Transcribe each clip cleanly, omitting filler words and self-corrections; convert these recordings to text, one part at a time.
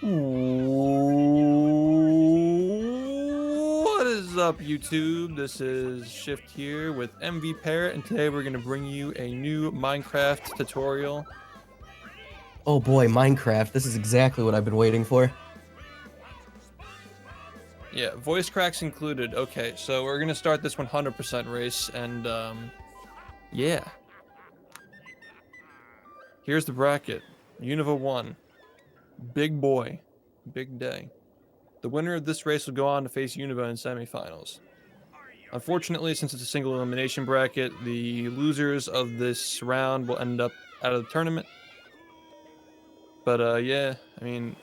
What is up, YouTube? This is Shift here with MV Parrot, and today we're going to bring you a new Minecraft tutorial. Oh boy, Minecraft. This is exactly what I've been waiting for. Yeah, voice cracks included. Okay, so we're going to start this 100% race, and yeah. Here's the bracket. Univa 1. Big boy. Big day. The winner of this race will go on to face Univa in semifinals. Unfortunately, since it's a single elimination bracket, the losers of this round will end up out of the tournament. But yeah, I mean,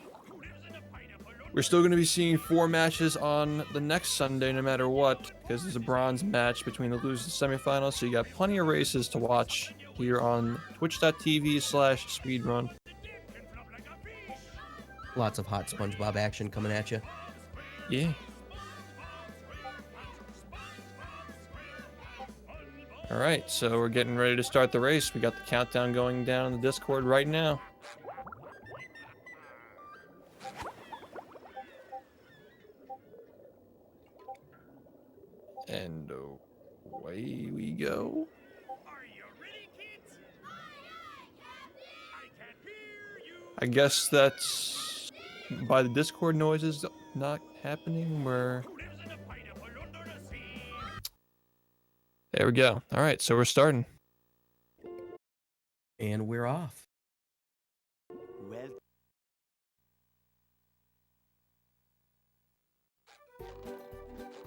we're still going to be seeing 4 matches on the next Sunday no matter what, because there's a bronze match between the losers of the semifinals, so you got plenty of races to watch here on twitch.tv/speedrun. Lots of hot Spongebob action coming at you. Yeah. All right, so we're getting ready to start the race. We got the countdown going down in the Discord right now. And away we go. Are you ready, kids? I can't hear you. I guess that's by the Discord noises not happening. There we go. All right, so we're starting. And we're off. Well,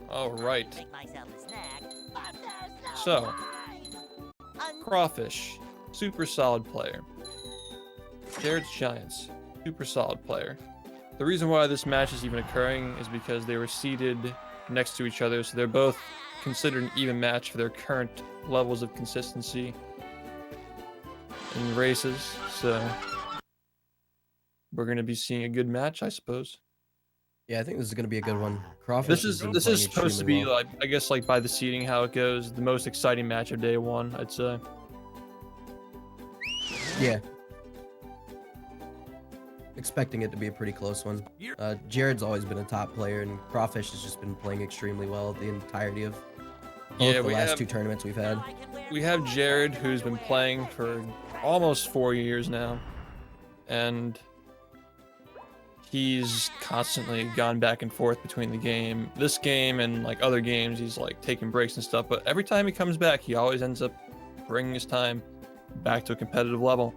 All right. Make myself a snack, but there's no So, time. Crawfish, super solid player. JaredsGiantz, super solid player. The reason why this match is even occurring is because they were seated next to each other, so they're both considered an even match for their current levels of consistency in races. So we're going to be seeing a good match, I suppose. Yeah, I think this is going to be a good one. Crawfish This has been is playing supposed to be extremely well. like, I guess, like by the seeding how it goes, the most exciting match of day 1, I'd say. Yeah. Expecting it to be a pretty close one. Jared's always been a top player, and Crawfish has just been playing extremely well the entirety of both the last 2 tournaments we've had. We have Jared, who's been playing for almost 4 years now, and he's constantly gone back and forth between this game and like other games. He's like taking breaks and stuff, but every time he comes back, he always ends up bringing his time back to a competitive level.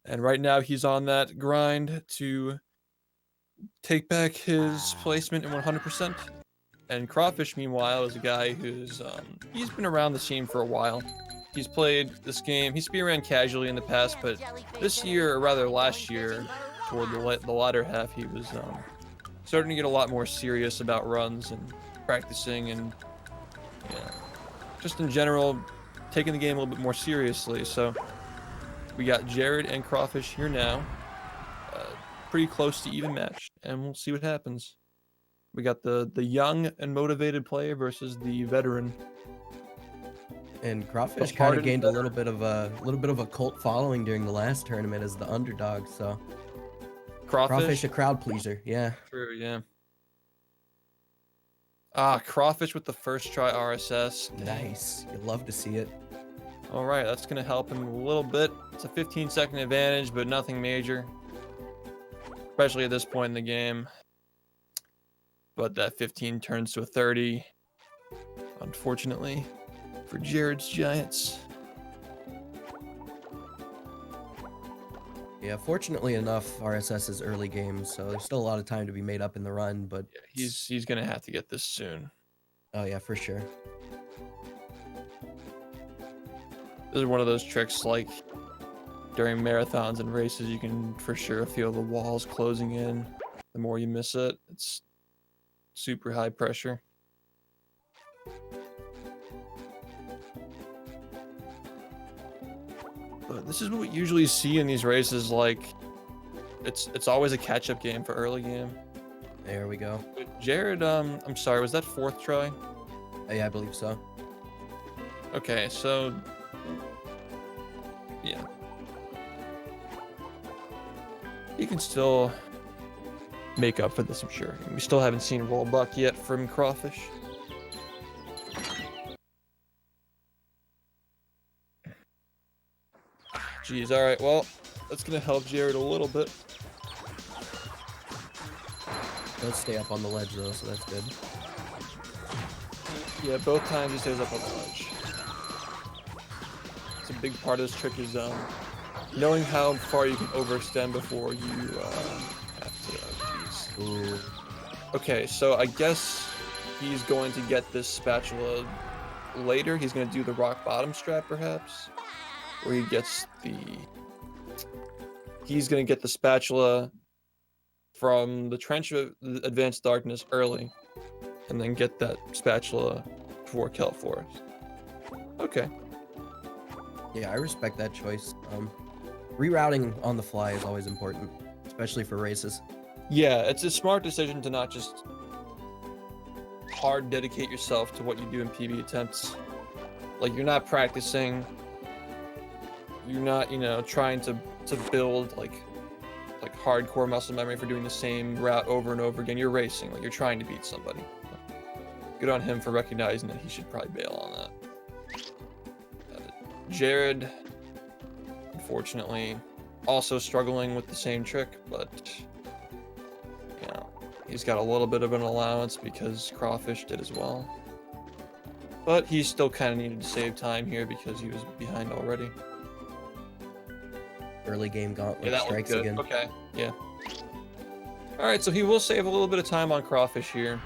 And right now he's on that grind to take back his placement in 100%. And Crawfish, meanwhile, is a guy who's he's been around the scene for a while. He's played this game. He speedran casually in the past, but this year, or rather last year, toward the latter half, he was starting to get a lot more serious about runs and practicing, and yeah, just in general, taking the game a little bit more seriously. So we got Jared and Crawfish here now, pretty close to even match, and we'll see what happens. We got the young and motivated player versus the veteran. And Crawfish kind of gained a little bit of a cult following during the last tournament as the underdog. So Crawfish a crowd pleaser, yeah. True, yeah. Crawfish with the first try RSS. Nice. You'd love to see it. All right, that's gonna help him a little bit. It's a 15-second advantage, but nothing major, especially at this point in the game. But that 15 turns to a 30, unfortunately, for JaredsGiantz. Yeah, fortunately enough, RSS is early game, so there's still a lot of time to be made up in the run, but yeah, he's gonna have to get this soon. Oh yeah, for sure. This is one of those tricks, like during marathons and races, you can for sure feel the walls closing in. The more you miss it, it's super high pressure. But this is what we usually see in these races. Like, it's always a catch-up game for early game. There we go. Jared, I'm sorry, was that 4th try? Yeah, I believe so. Okay, so yeah, he can still make up for this, I'm sure. We still haven't seen rollbuck yet from Crawfish. Jeez, alright, well, that's gonna help Jared a little bit. Does stay up on the ledge though, so that's good. Yeah, both times he stays up on the ledge. It's a big part of this trick is knowing how far you can overextend before you have to. Geez. Ooh. Okay, so I guess he's going to get this spatula later. He's going to do the rock bottom strat, perhaps, where he gets the. He's going to get the spatula from the trench of advanced darkness early, and then get that spatula before Kelp Forest. Okay. Yeah, I respect that choice. Rerouting on the fly is always important, especially for races. Yeah, it's a smart decision to not just hard dedicate yourself to what you do in PB attempts. Like, you're not practicing, you're not, trying to build like hardcore muscle memory for doing the same route over and over again. You're racing, like you're trying to beat somebody. Good on him for recognizing that he should probably bail on that. Jared, unfortunately, also struggling with the same trick, but he's got a little bit of an allowance because Crawfish did as well. But he still kind of needed to save time here because he was behind already. Early game gauntlet that strikes looked good. again. Okay, yeah. All right, so he will save a little bit of time on Crawfish here.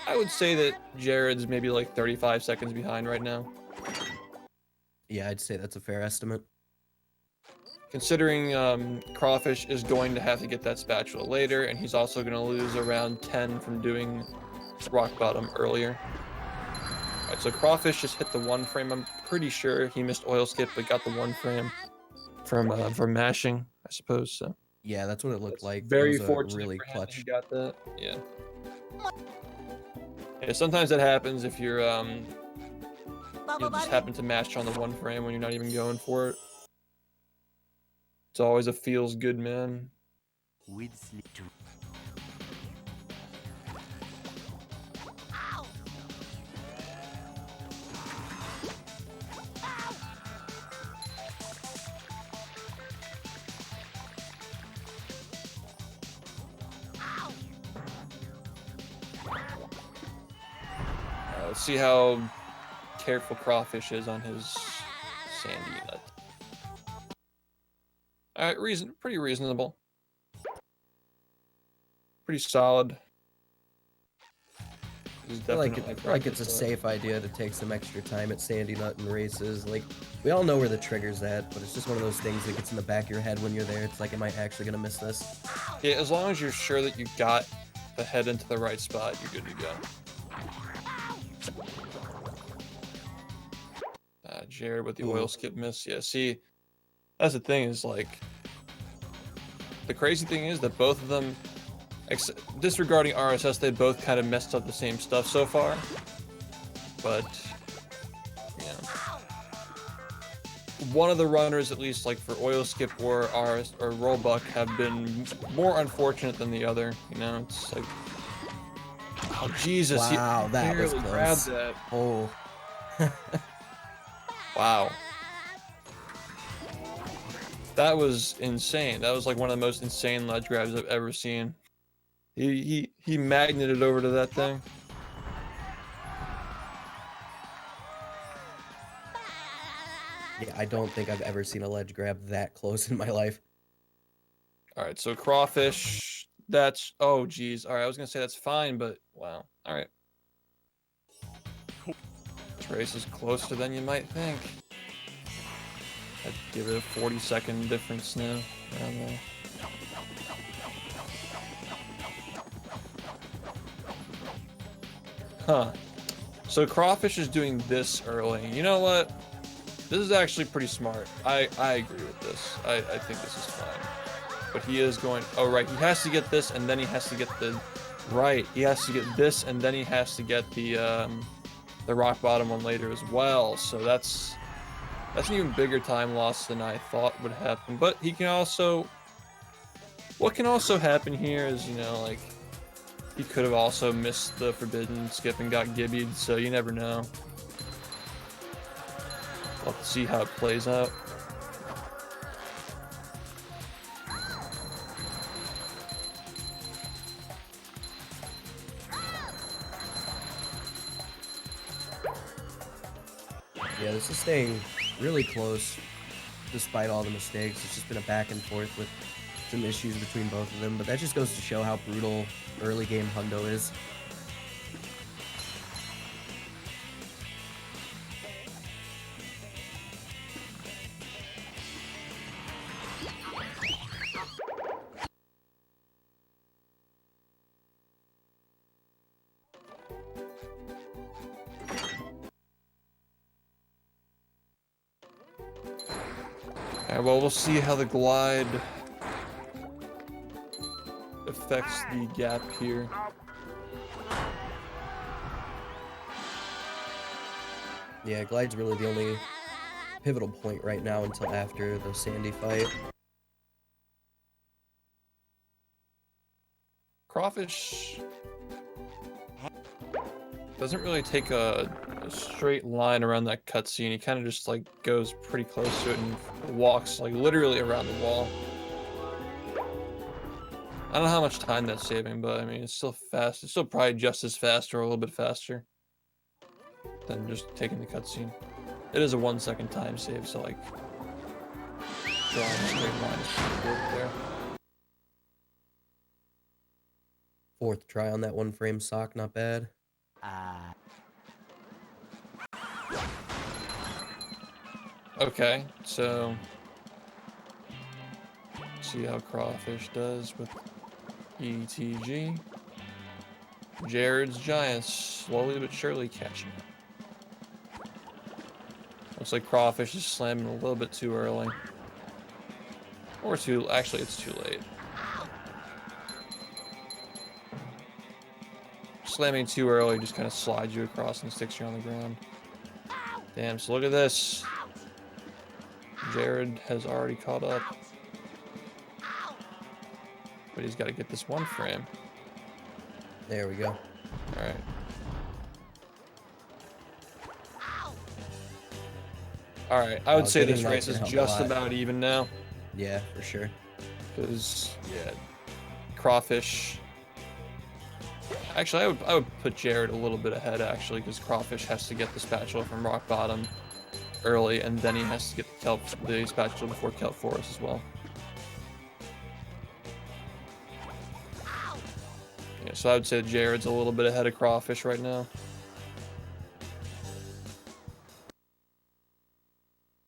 I would say that Jared's maybe like 35 seconds behind right now. Yeah, I'd say that's a fair estimate. Considering Crawfish is going to have to get that spatula later, and he's also going to lose around 10 from doing rock bottom earlier. All right, so Crawfish just hit the 1 frame. I'm pretty sure he missed oil skip, but got the 1 frame from mashing, I suppose. So yeah, that's what it looked like. Very it was fortunate really for him that clutch. he got that. Yeah. Yeah, sometimes that happens if you're you just happen to mash on the 1 frame when you're not even going for it. It's always a feels good, man. With sleep too. Let's see how careful Crawfish is on his sandy nut. Alright, pretty reasonable. Pretty solid. I feel like it's a safe idea to take some extra time at Sandy Nut and races. Like, we all know where the trigger's at, but it's just one of those things that gets in the back of your head when you're there. It's like, am I actually gonna miss this? Yeah, as long as you're sure that you got the head into the right spot, you're good to go. Jared with the oil skip miss. Yeah, see, that's the thing is, like, the crazy thing is that both of them, disregarding RSS, they both kind of messed up the same stuff so far. But, one of the runners, at least, like for oil skip or RS or rollbuck, have been more unfortunate than the other. It's like, oh Jesus! Wow, that was close. Grabbed that. Oh. Wow. That was insane. That was like one of the most insane ledge grabs I've ever seen. He magneted over to that thing. Yeah, I don't think I've ever seen a ledge grab that close in my life. All right, so Crawfish, that's, oh geez. All right, I was gonna say that's fine, but wow. All right. This race is closer than you might think. I'd give it a 40-second difference now around there. Huh. So Crawfish is doing this early. You know what? This is actually pretty smart. I agree with this. I think this is fine. But he is going, oh right, he has to get this and then he has to get the, right, he has to get this and then he has to get the rock bottom one later as well. So that's That's an even bigger time loss than I thought would happen. But he can also... What can also happen here is, you know, like, he could have also missed the forbidden skip and got gibbied, so you never know. We'll have to see how it plays out. Yeah, this is staying really close despite all the mistakes. It's just been a back and forth with some issues between both of them, but that just goes to show how brutal early game Hundo is. Alright, well, we'll see how the glide affects the gap here. Yeah, glide's really the only pivotal point right now until after the Sandy fight. Crawfish doesn't really take a straight line around that cutscene. He kind of just like goes pretty close to it and walks like literally around the wall. I don't know how much time that's saving, but I mean, it's still fast. It's still probably just as fast or a little bit faster than just taking the cutscene. It is a 1 second time save, so like drawing a straight line is pretty good there. Fourth try on that 1 frame sock, not bad. Okay, so see how Crawfish does with ETG. JaredsGiantz slowly but surely catching up. Looks like Crawfish is slamming a little bit too early. Or too, actually it's too late. Slamming too early just kind of slides you across and sticks you on the ground. Damn, so look at this. Jared has already caught up. But he's got to get this 1 frame. There we go. Alright. Alright, I would say this race is just about even now. Yeah, for sure. Because, yeah, Crawfish... Actually, I would put Jared a little bit ahead, actually, because Crawfish has to get the spatula from rock bottom early, and then he has to get the spatula before Kelp Forest as well. Yeah, so I would say Jared's a little bit ahead of Crawfish right now.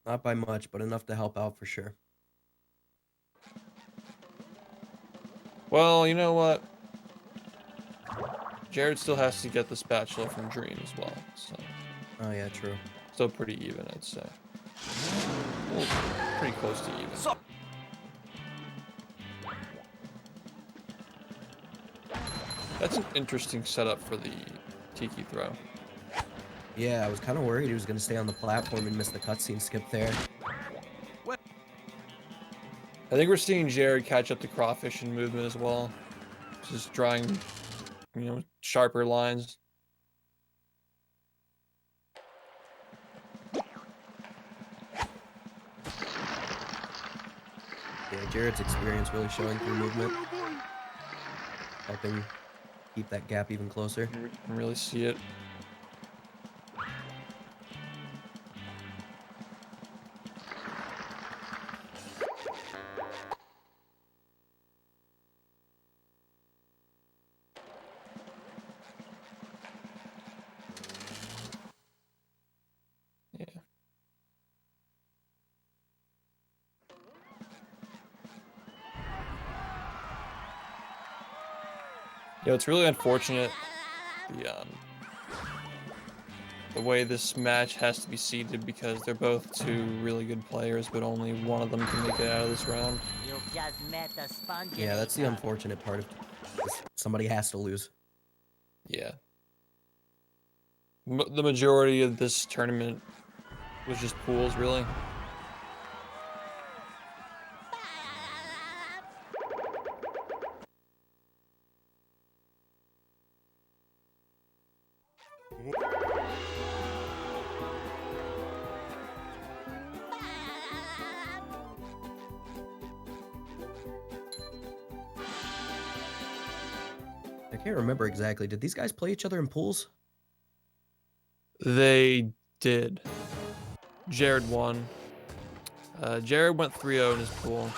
Not by much, but enough to help out for sure. Well, you know what? Jared still has to get the spatula from Dream as well, so... Oh yeah, true. Still pretty even, I'd say. Well, pretty close to even. That's an interesting setup for the Tiki throw. Yeah, I was kind of worried he was going to stay on the platform and miss the cutscene skip there. I think we're seeing Jared catch up to Crawfish in movement as well. Just drawing, you know, sharper lines. Yeah, Jared's experience really showing through movement. Helping keep that gap even closer. You can really see it. Yeah. Yeah, it's really unfortunate the way this match has to be seeded because they're both two really good players, but only one of them can make it out of this round. You just met the Spongebob. Yeah, that's the unfortunate part of this. Somebody has to lose. Yeah. The majority of this tournament was just pools, really. I can't remember exactly. Did these guys play each other in pools? They did. Jared won. Jared went 3-0 in his pool.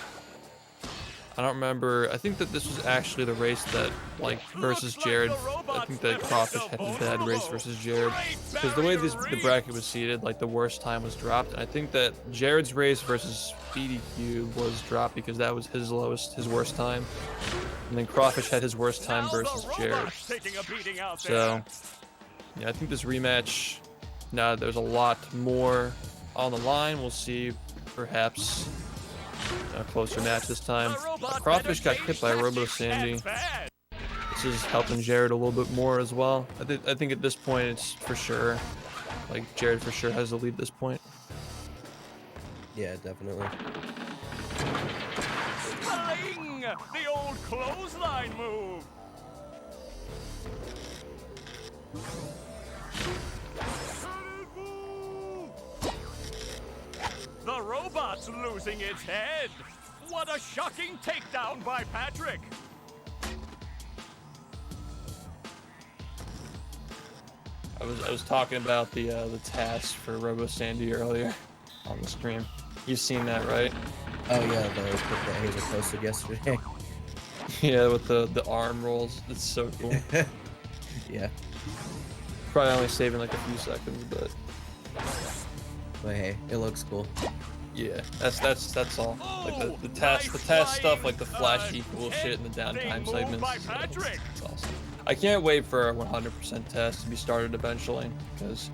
I don't remember. I think that this was actually the race that, like, versus Jared. I think that Crawfish had his bad race versus Jared. Because the way the bracket was seated, like, the worst time was dropped. And I think that Jared's race versus BDQ was dropped because that was his worst time. And then Crawfish had his worst time versus Jared. So, yeah, I think this rematch, now there's a lot more on the line. We'll see, perhaps, a closer match this time. Crawfish got hit by a Robo Sandy. This is helping Jared a little bit more as well. I think at this point it's for sure, like, Jared for sure has the lead at this point. Yeah, definitely. The old clothesline move. The robot's losing its head. What a shocking takedown by Patrick. I was talking about the task for Robo Sandy earlier on the stream. You've seen that, right? Oh yeah, the Hazel posted yesterday. Yeah, with the arm rolls. It's so cool. Yeah. Probably only saving like a few seconds, but hey, it looks cool. yeah, that's all. Like the task stuff, like the flashy cool shit in the downtime segments. It's awesome. I can't wait for a 100% test to be started eventually, because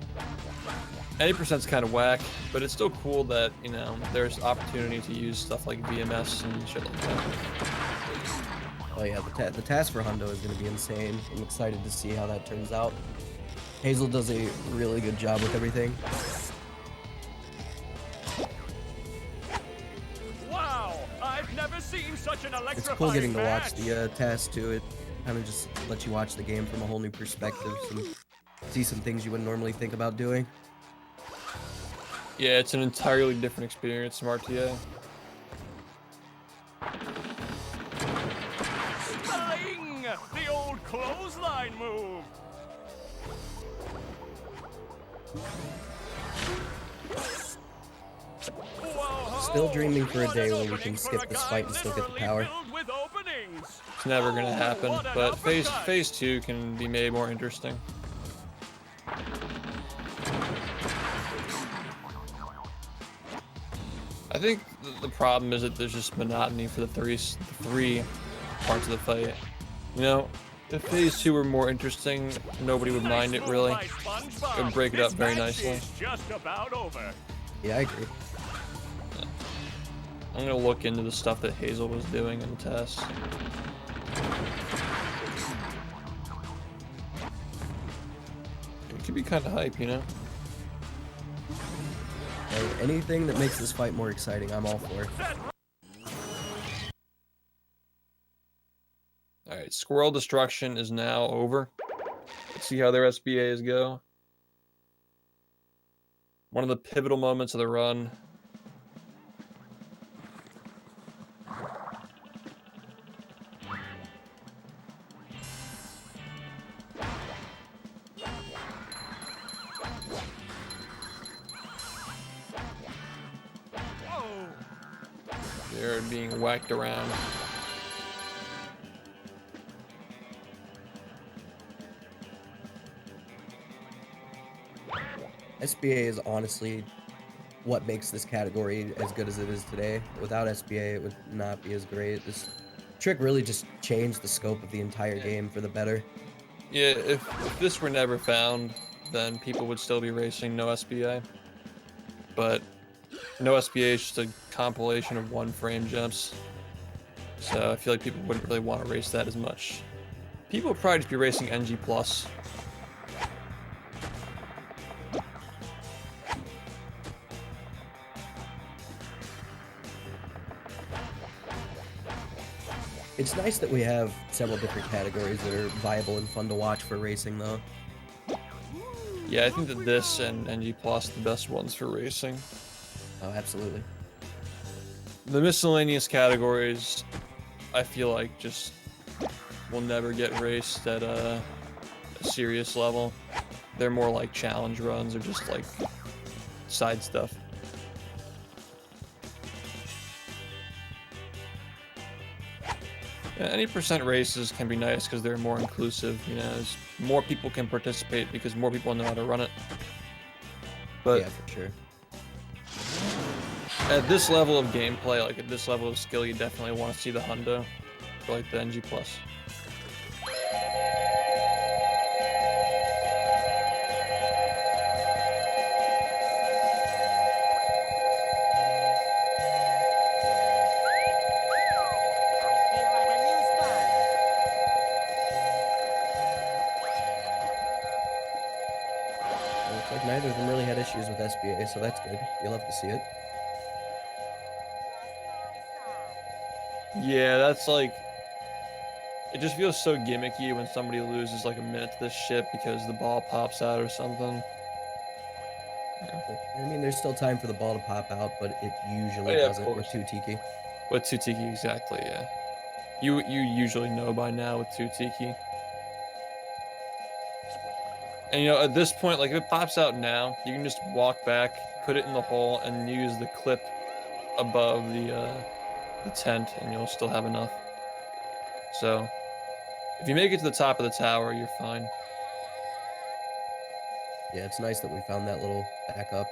80% is kind of whack, but it's still cool that, you know, there's opportunity to use stuff like VMS and shit like that. Oh yeah, the task for Hundo is going to be insane. I'm excited to see how that turns out. Hazel does a really good job with everything. Wow, I've never seen such an electrifying It's cool getting to watch match. the task too. It kind of just lets you watch the game from a whole new perspective and see some things you wouldn't normally think about doing. Yeah, it's an entirely different experience from RTA. Bling! The old clothesline move. Whoa, Still dreaming for a day what an where we can opening for skip a this guy fight and still get the literally power. filled with openings. It's never gonna happen, What an but phase uppercut. 2 can be made more interesting. I think the problem is that there's just monotony for the three parts of the fight. You know, if phase 2 were more interesting, nobody would mind it really. Nice move by SpongeBob. It would break it up This very match nicely. is just about over. Yeah, I agree. I'm gonna look into the stuff that Hazel was doing in the test. It could be kind of hype, you know? Hey, anything that makes this fight more exciting, I'm all for. Alright, Squirrel Destruction is now over. Let's see how their SBAs go. One of the pivotal moments of the run. Whoa. They're being whacked around. SBA is honestly what makes this category as good as it is today. Without SBA, it would not be as great. This trick really just changed the scope of the entire game for the better. Yeah, if this were never found, then people would still be racing no SBA. But no SBA is just a compilation of one frame jumps. So I feel like people wouldn't really want to race that as much. People would probably just be racing NG+. It's nice that we have several different categories that are viable and fun to watch for racing, though. Yeah, I think that this and NG Plus are the best ones for racing. Oh, absolutely. The miscellaneous categories, I feel like, just will never get raced at a serious level. They're more like challenge runs or just like side stuff. Yeah, any percent races can be nice because they're more inclusive, you know, more people can participate because more people know how to run it. But yeah, for sure. At this level of gameplay, like at this level of skill, you definitely want to see the hundo for like the NG Plus. Looks like neither of them really had issues with SBA, so that's good. You'll have to see it. Yeah, that's like... It just feels so gimmicky when somebody loses like a minute to this shit because the ball pops out or something. Yeah. I mean, there's still time for the ball to pop out, but it usually doesn't with 2 Tiki. With 2 Tiki, exactly, yeah. You usually know by now with 2 Tiki. And you know, at this point, like if it pops out now, you can just walk back, put it in the hole, and use the clip above the tent, and you'll still have enough. So, if you make it to the top of the tower, you're fine. Yeah, it's nice that we found that little backup.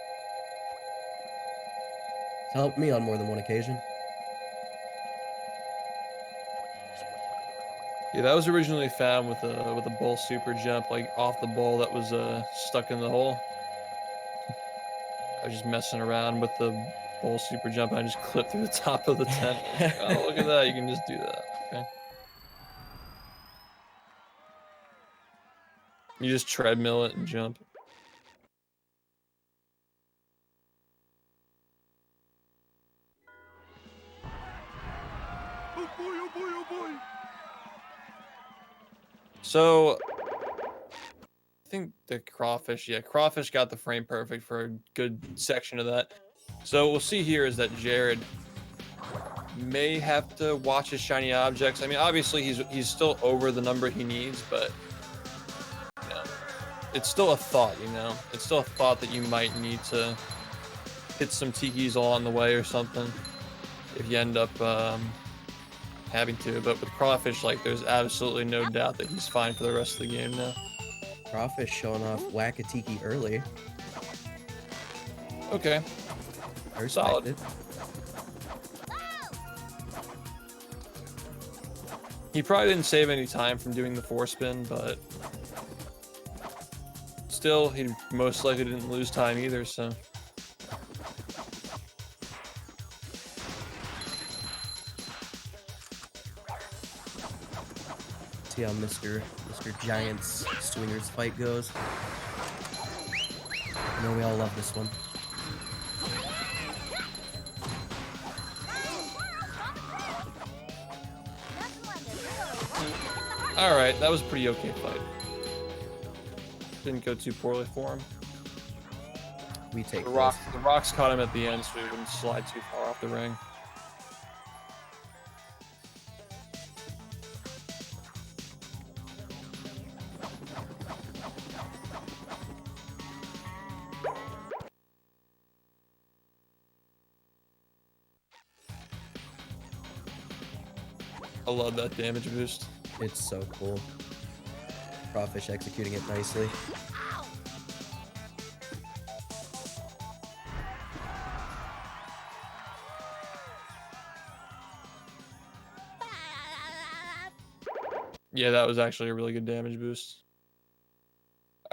It's helped me on more than one occasion. Yeah, that was originally found with a bull super jump, like off the bull that was stuck in the hole. I was just messing around with the bull super jump, and I just clipped through the top of the tent. Like, oh, look at that! You can just do that. Okay. You just treadmill it and jump. Oh boy, oh boy, oh boy. So, I think the Crawfish, yeah, Crawfish got the frame perfect for a good section of that. So what we'll see here is that Jared may have to watch his shiny objects. I mean, obviously he's still over the number he needs, but you know, it's still a thought, you know? It's still a thought that you might need to hit some tikis along the way or something if you end up having to. But with Crawfish, like, there's absolutely no doubt that he's fine for the rest of the game now. Crawfish showing off Whack-a-Tiki early. Okay. Solid. He probably didn't save any time from doing the 4-spin, but still, he most likely didn't lose time either, so. See how Mr. Giant's swingers fight goes. I know we all love this one. Alright, that was a pretty okay fight. Didn't go too poorly for him. We take the rocks caught him at the end, so he wouldn't slide too far off the ring. I love that damage boost. It's so cool. Crawfish executing it nicely. Yeah, that was actually a really good damage boost.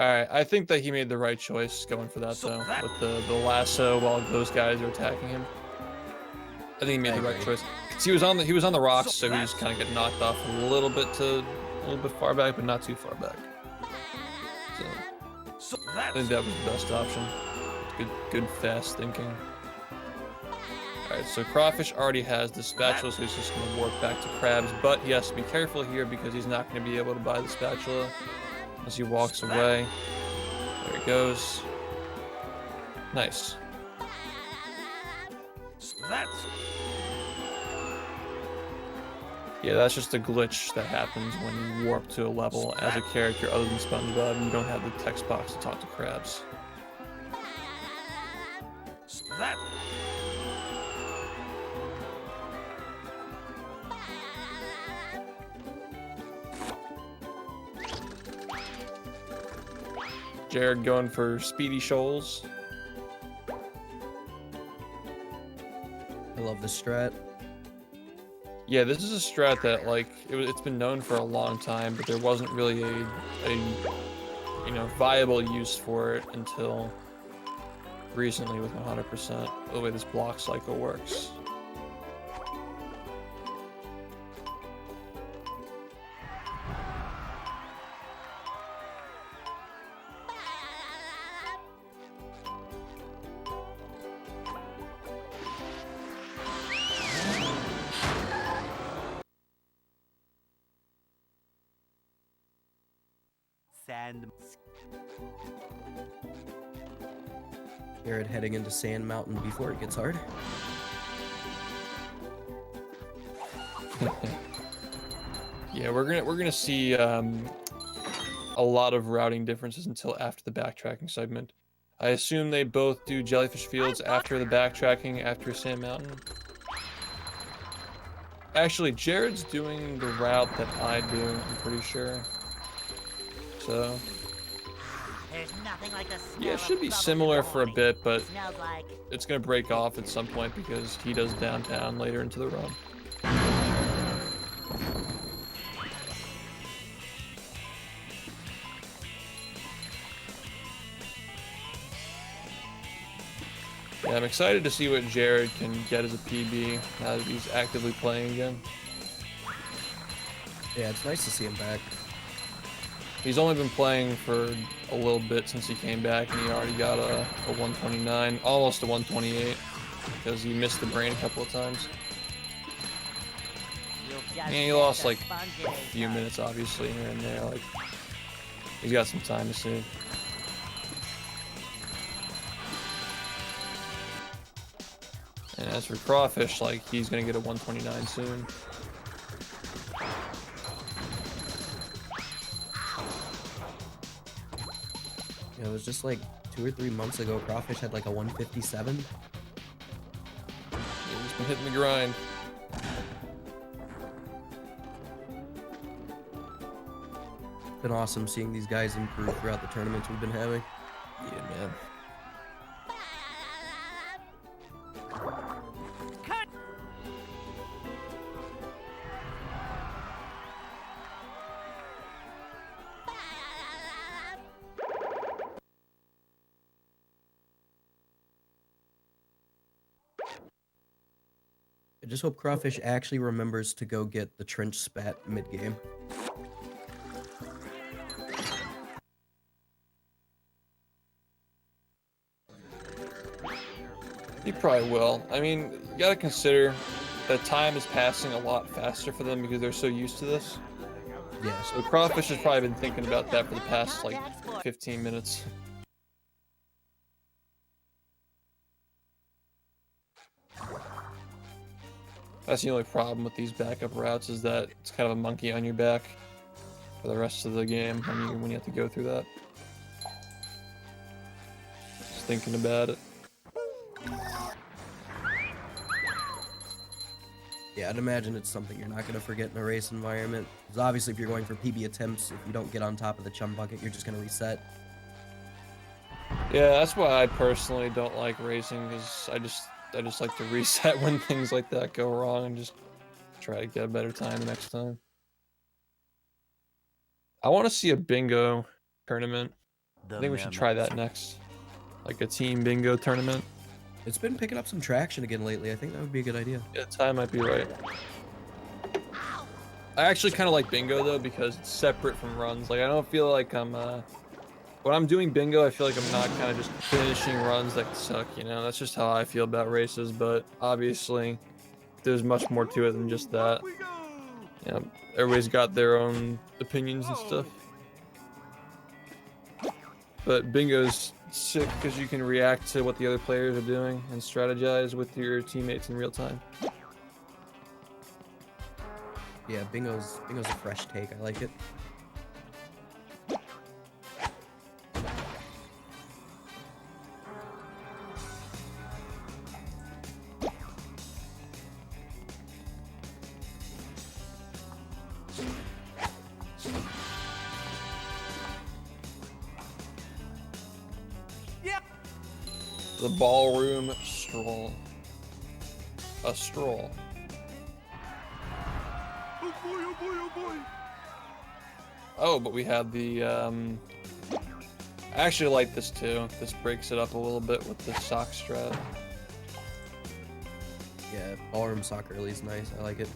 Alright, I think that he made the right choice going for that, though, with the lasso while those guys are attacking him. I think he made the right choice. Cause he was on the rocks, so he just kind of get knocked off a little bit far back, but not too far back. So I think that was the best option. Good fast thinking. Alright, so Crawfish already has the spatula, so he's just going to warp back to Crabs, but he has to be careful here because he's not going to be able to buy the spatula as he walks away. There he goes. Nice. Yeah, that's just a glitch that happens when you warp to a level as a character other than Spongebob and you don't have the text box to talk to Crabs. Jared going for Speedy Shoals. I love this strat. Yeah, this is a strat that like it's been known for a long time, but there wasn't really a viable use for it until recently with 100%. The way this block cycle works. Jared heading into Sand Mountain before it gets hard. Yeah, we're gonna see a lot of routing differences until after the backtracking segment. I assume they both do Jellyfish Fields after the backtracking after Sand Mountain. Actually, Jared's doing the route that I do, I'm pretty sure. So There's nothing like the smell yeah, it should of be bubbles similar for a boiling. bit, but Smells like it's gonna break off at some point because he does downtown later into the run. Yeah, I'm excited to see what Jared can get as a PB now that he's actively playing again. Yeah, it's nice to see him back. He's only been playing for a little bit since he came back, and he already got a 129, almost a 128, because he missed the brain a couple of times. you've just And he met lost the like a few Spongebob. minutes, obviously, here and there. Like, he's got some time to save. And as for Crawfish, like, he's gonna get a 129 soon. It was just like 2 or 3 months ago, Crawfish had like a 157. He's been hitting the grind. It's been awesome seeing these guys improve throughout the tournaments we've been having. Yeah, man. I just hope Crawfish actually remembers to go get the trench spat mid-game. He probably will. I mean, you gotta consider that time is passing a lot faster for them because they're so used to this. Yeah, So Crawfish has probably been thinking about that for the past like 15 minutes. That's the only problem with these backup routes is that it's kind of a monkey on your back for the rest of the game when you have to go through that. Just thinking about it. yeah, I'd imagine it's something you're not going to forget in a race environment. Because obviously if you're going for PB attempts, if you don't get on top of the chum bucket, you're just going to reset. Yeah, that's why I personally don't like racing, because I just like to reset when things like that go wrong and just try to get a better time next time. I want to see a bingo tournament. I think we should try that next. Like a team bingo tournament. It's been picking up some traction again lately. I think that would be a good idea. Yeah, Ty might be right. I actually kind of like bingo though because it's separate from runs. Like I don't feel like I'm when I'm doing bingo, I feel like I'm not kind of just finishing runs that suck, you know? That's just how I feel about races, but obviously there's much more to it than just that. You know, everybody's got their own opinions and stuff. But bingo's sick because you can react to what the other players are doing and strategize with your teammates in real time. Yeah, bingo's a fresh take. I like it. The ballroom stroll. A stroll. Oh boy, oh boy, oh boy. Oh, but we had the, I actually like this too. This breaks it up a little bit with the sock strat. Yeah, ballroom soccer really is nice. I like it.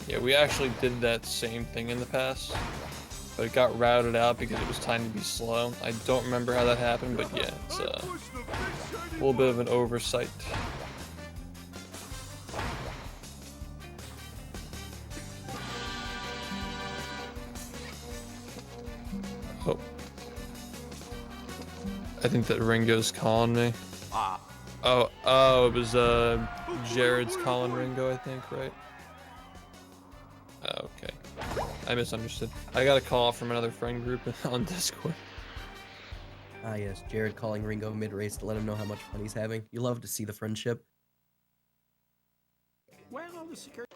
Yeah, we actually did that same thing in the past, but it got routed out because it was timed to be slow. I don't remember how that happened, but yeah, it's a little bit of an oversight. Oh. I think that Ringo's calling me. Oh, it was Jared's calling Ringo, I think, right? Okay. I misunderstood. I got a call from another friend group on Discord. Ah yes, Jared calling Ringo mid-race to let him know how much fun he's having. You love to see the friendship. Where are the security?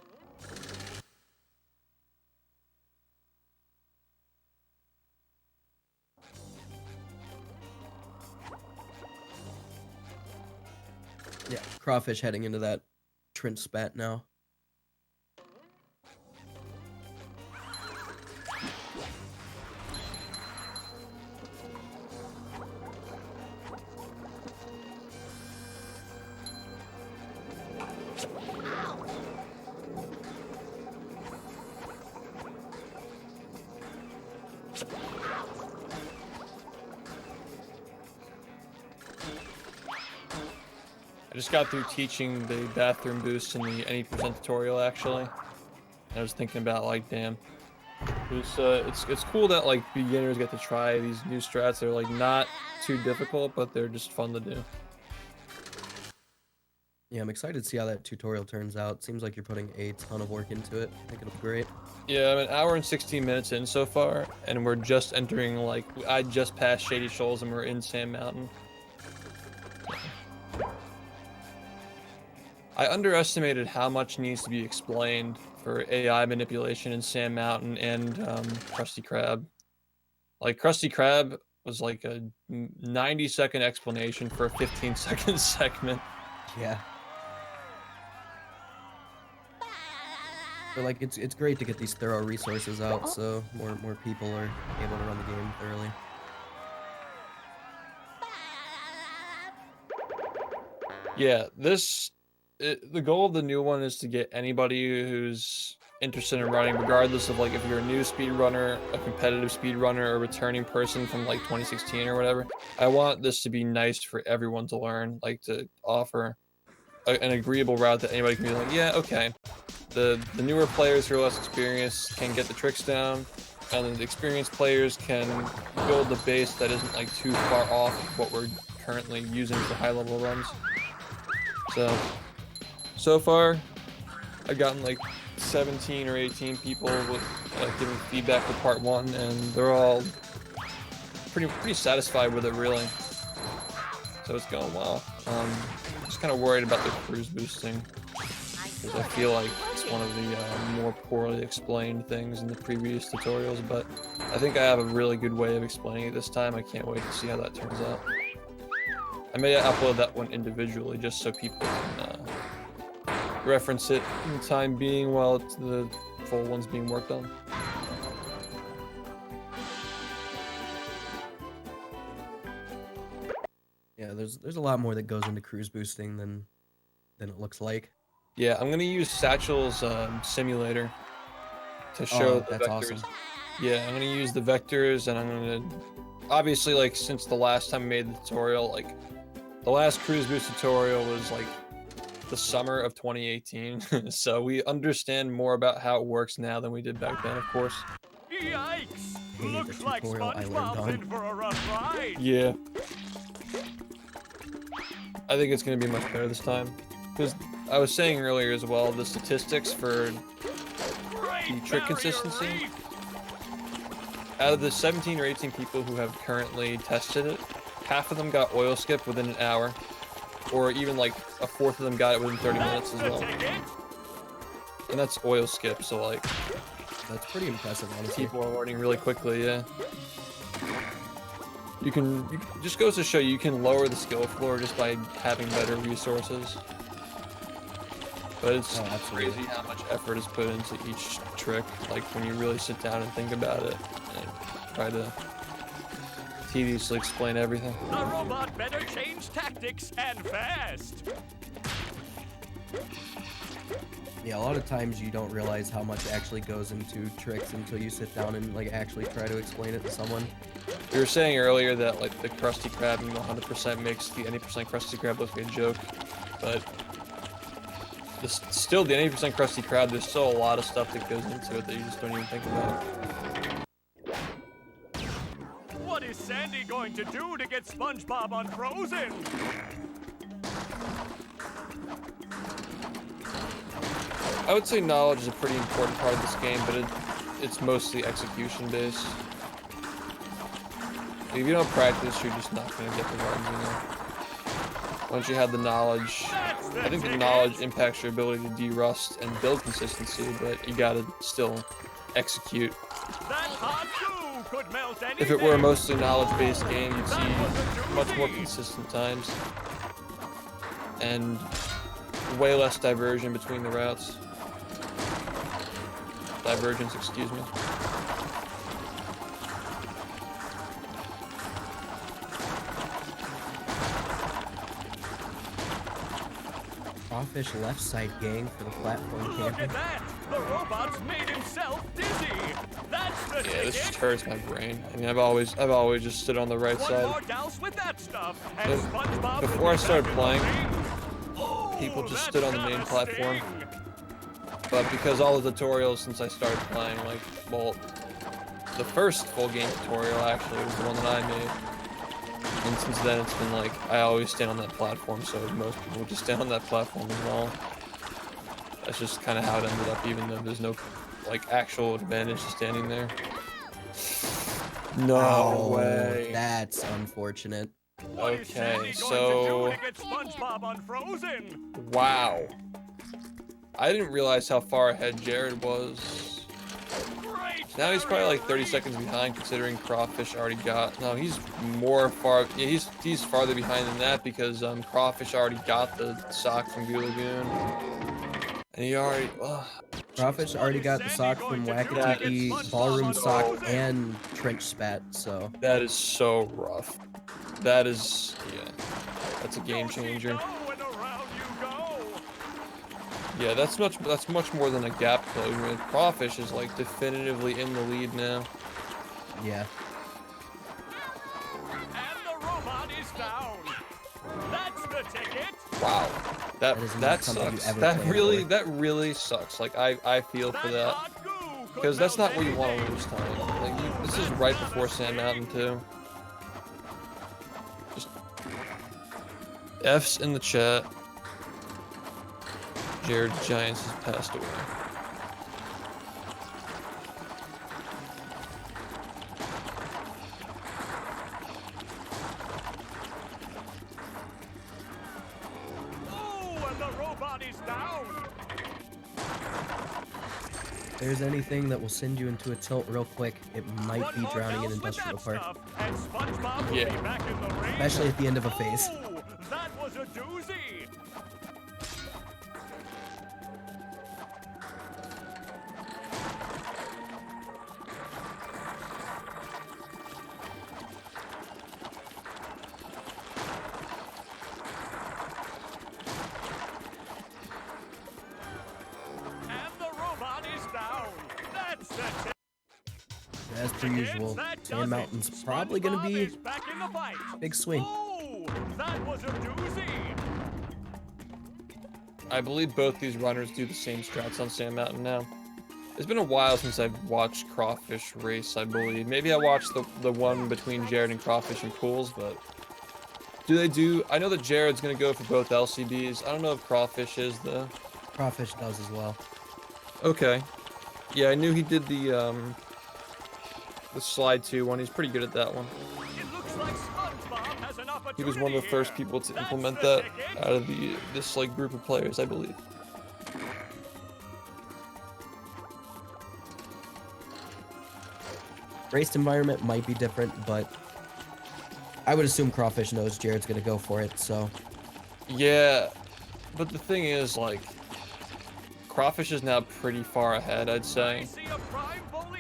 Yeah, Crawfish heading into that trench spat now. I just got through teaching the bathroom boost in the any percent tutorial actually. I was thinking about like, damn, it's cool that like beginners get to try these new strats. They're like not too difficult, but they're just fun to do. Yeah, I'm excited to see how that tutorial turns out. Seems like you're putting a ton of work into it. I think it'll be great. Yeah, I'm an hour and 16 minutes in so far, and we're just entering like I just passed Shady Shoals and we're in Sand Mountain. I underestimated how much needs to be explained for AI manipulation in Sand Mountain and Krusty Krab. Like, Krusty Krab was like a 90-second explanation for a 15-second segment. Yeah. But like, it's great to get these thorough resources out, so more people are able to run the game thoroughly. Yeah, the goal of the new one is to get anybody who's interested in running, regardless of like if you're a new speedrunner, a competitive speedrunner, or a returning person from like 2016 or whatever. I want this to be nice for everyone to learn, like to offer an agreeable route that anybody can be like, yeah, okay. The newer players who are less experienced can get the tricks down, and then the experienced players can build a base that isn't like too far off of what we're currently using for high level runs. So far, I've gotten like 17 or 18 people with giving feedback for part 1, and they're all pretty satisfied with it, really. So it's going well. Just kind of worried about the cruise boosting, because I feel like it's one of the more poorly explained things in the previous tutorials, but I think I have a really good way of explaining it this time. I can't wait to see how that turns out. I may upload that one individually just so people can reference it in the time being while the full one's being worked on. Yeah, there's a lot more that goes into cruise boosting than it looks like. Yeah, I'm gonna use Satchel's simulator to show the that's vectors. awesome. Yeah, I'm gonna use the vectors, and I'm gonna obviously, like, since the last time I made the tutorial, like the last cruise boost tutorial was like the summer of 2018, so we understand more about how it works now than we did back then, of course. Yikes! Hated the Looks like tutorial I learned SpongeBob's on. in for a rough ride. Yeah. I think it's gonna be much better this time. Because I was saying earlier as well, the statistics for the trick consistency, out of the 17 or 18 people who have currently tested it, half of them got oil skip within an hour, or even like a fourth of them got it within 30 minutes as well. And that's oil skip, so like, That's pretty impressive, honestly. people are learning really quickly, yeah. You just goes to show you can lower the skill floor just by having better resources. But it's crazy how much effort is put into each trick, like when you really sit down and think about it and try to tediously explain everything. The robot better change tactics and fast. Yeah, a lot of times you don't realize how much actually goes into tricks until you sit down and like actually try to explain it to someone. You were saying earlier that like the Krusty Krab and the 100% makes the any percent Krusty Krab look like a joke, but still the 80% Krusty Krab, there's still a lot of stuff that goes into it that you just don't even think about. What is Sandy going to do to get SpongeBob unfrozen? I would say knowledge is a pretty important part of this game, but it's mostly execution based. If you don't practice, you're just not going to get the runs, you know? Once you have the knowledge, I think the knowledge impacts your ability to de-rust and build consistency, but you gotta still execute. That hot glue could melt anything. If it were a mostly knowledge-based game, you'd see much more consistent times. And way less diversion between the routes. Divergence, excuse me. Crawfish left side gang for the platform Look camping. at that! The robot's made himself dizzy. That's the Yeah, this just ticket. hurts my brain. I mean, I've always just stood on the right One side. more douse with that stuff, and But SpongeBob will before I be started back in the playing, ring. Oh, people just that's stood on the main gotta platform. sting. But because all the tutorials since I started playing, like, well, the first full game tutorial actually was the one that I made. And since then it's been like, I always stand on that platform, so most people just stand on that platform as well. That's just kind of how it ended up, even though there's no, like, actual advantage to standing there. No way. That's unfortunate. What is Sandy Okay, going so... to do to get SpongeBob unfrozen? Wow. I didn't realize how far ahead Jared was. Great Now he's probably like 30 barrier seconds behind, considering Crawfish already got... No, he's more far... Yeah, he's farther behind than that because Crawfish already got the sock from Goo Lagoon. And he already... Crawfish already got the sock from Wackatiki, Ballroom sock, and Trench Spat, so... That is so rough. That is... Yeah. That's a game changer. Go and around you go. Yeah, that's much more than a gap closure. Crawfish is like definitively in the lead now. Yeah. And the robot is down. That's the ticket. Wow. That is not That something you sucks. ever That planned really for. that really sucks. Like I feel for that. hot goo could Because that's melt not what you want to anything. lose time. Like this is right before Sand Mountain too. Just F's in the chat. JaredsGiantz has passed away. Oh, and the robot is down. If there's anything that will send you into a tilt real quick, it might One be more drowning in douse with Industrial that Park. stuff, and SpongeBob will Yeah. be back in the ring. Especially at the end of a phase. Oh, that was a doozy. And the robot is down. That's the tip. as per usual, Sand Mountain's probably going to be big swing. Oh, that was a doozy. I believe both these runners do the same strats on Sand Mountain now. It's been a while since I've watched Crawfish race, I believe. Maybe I watched the one between Jared and Crawfish in pools, but I know that Jared's gonna go for both LCBs. I don't know if Crawfish is though. Crawfish does as well. Okay. Yeah, I knew he did the slide 2 one. He's pretty good at that one. It looks like Spongebob has an opportunity. He was one of the first people to implement that out of this like group of players, I believe. Race environment might be different, but I would assume Crawfish knows Jared's gonna go for it, so. Yeah, but the thing is, like, Crawfish is now pretty far ahead, I'd say.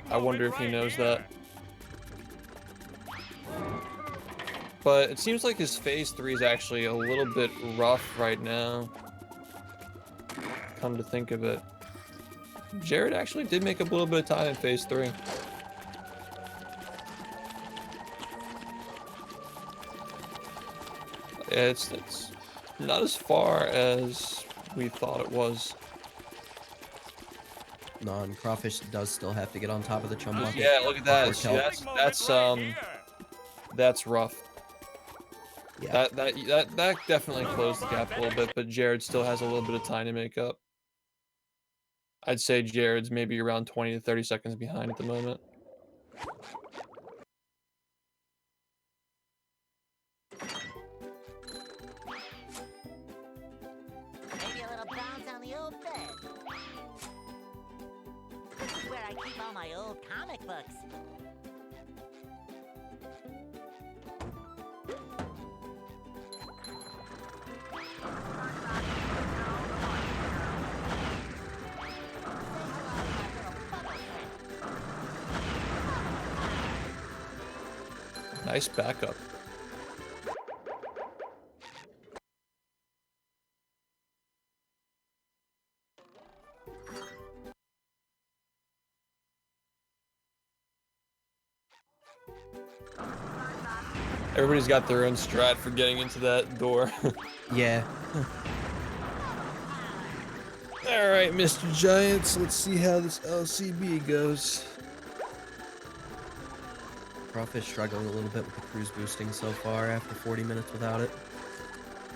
I wonder if he knows that. But it seems like his phase 3 is actually a little bit rough right now. Come to think of it. Jared actually did make up a little bit of time in phase 3. It's not as far as we thought it was. No, and Crawfish does still have to get on top of the chum bucket. Yeah, look at that. See, that's rough. Yeah. That definitely closed the gap a little bit, but Jared still has a little bit of time to make up. I'd say Jared's maybe around 20 to 30 seconds behind at the moment. Maybe a little bounce on the old bed. This is where I keep all my old comic books. Nice backup. Everybody's got their own strat for getting into that door. Yeah. Alright, Mr. Giants, let's see how this LCB goes. Crawfish struggling a little bit with the cruise boosting so far after 40 minutes without it.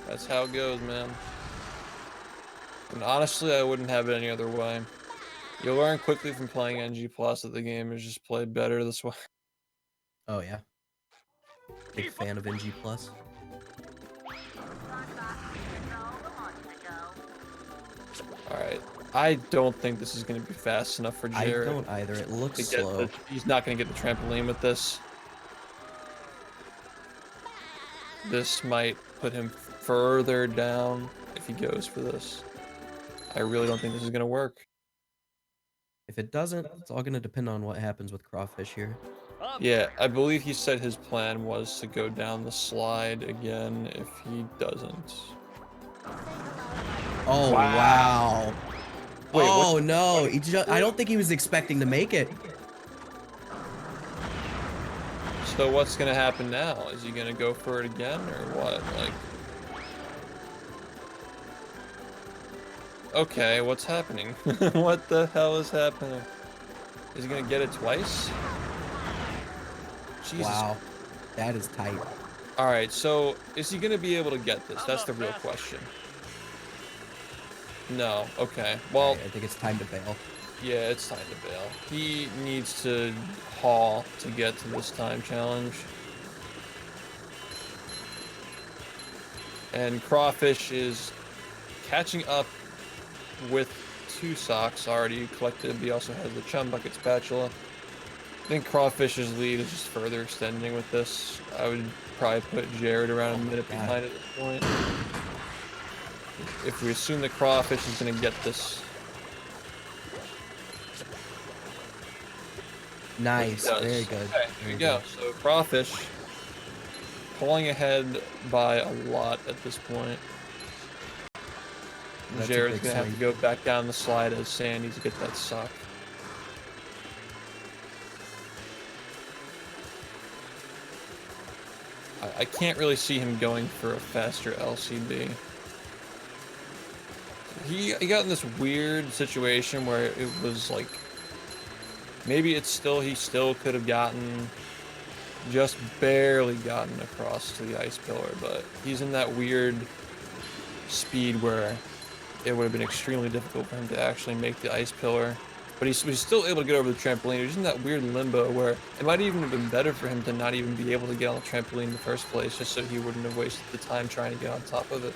That's how it goes, man. And honestly, I wouldn't have it any other way. You'll learn quickly from playing NG Plus that the game is just played better this way. Oh, yeah. Big fan of NG Plus. Alright. I don't think this is going to be fast enough for Jared. I don't either. It looks slow. He's not going to get the trampoline with this. This might put him further down if he goes for this. I really don't think this is going to work. If it doesn't, it's all going to depend on what happens with Crawfish here. Yeah, I believe he said his plan was to go down the slide again if he doesn't. Oh, wow. Wait, oh, no. I don't think he was expecting to make it. So what's going to happen now? Is he going to go for it again or what? Like, okay, what's happening? What the hell is happening? Is he going to get it twice? Jesus. Wow. That is tight. All right, so is he going to be able to get this? That's the real question. No. Okay. Well, right, I think it's time to bail. Yeah, it's time to bail. He needs to haul to get to this time challenge. And Crawfish is catching up with 2 socks already collected. He also has the chum bucket spatula. I think Crawfish's lead is just further extending with this. I would probably put Jared around a minute behind at this point. If we assume that Crawfish is going to get this. Nice, very good. Okay, there you go. So Crawfish pulling ahead by a lot at this point. Jared's going to have to go back down the slide as Sandy to get that sock. I can't really see him going for a faster LCB. He got in this weird situation where it was like, maybe he still could have just barely gotten across to the ice pillar, but he's in that weird speed where it would have been extremely difficult for him to actually make the ice pillar. But he's still able to get over the trampoline. He's in that weird limbo where it might even have been better for him to not even be able to get on the trampoline in the first place, just so he wouldn't have wasted the time trying to get on top of it.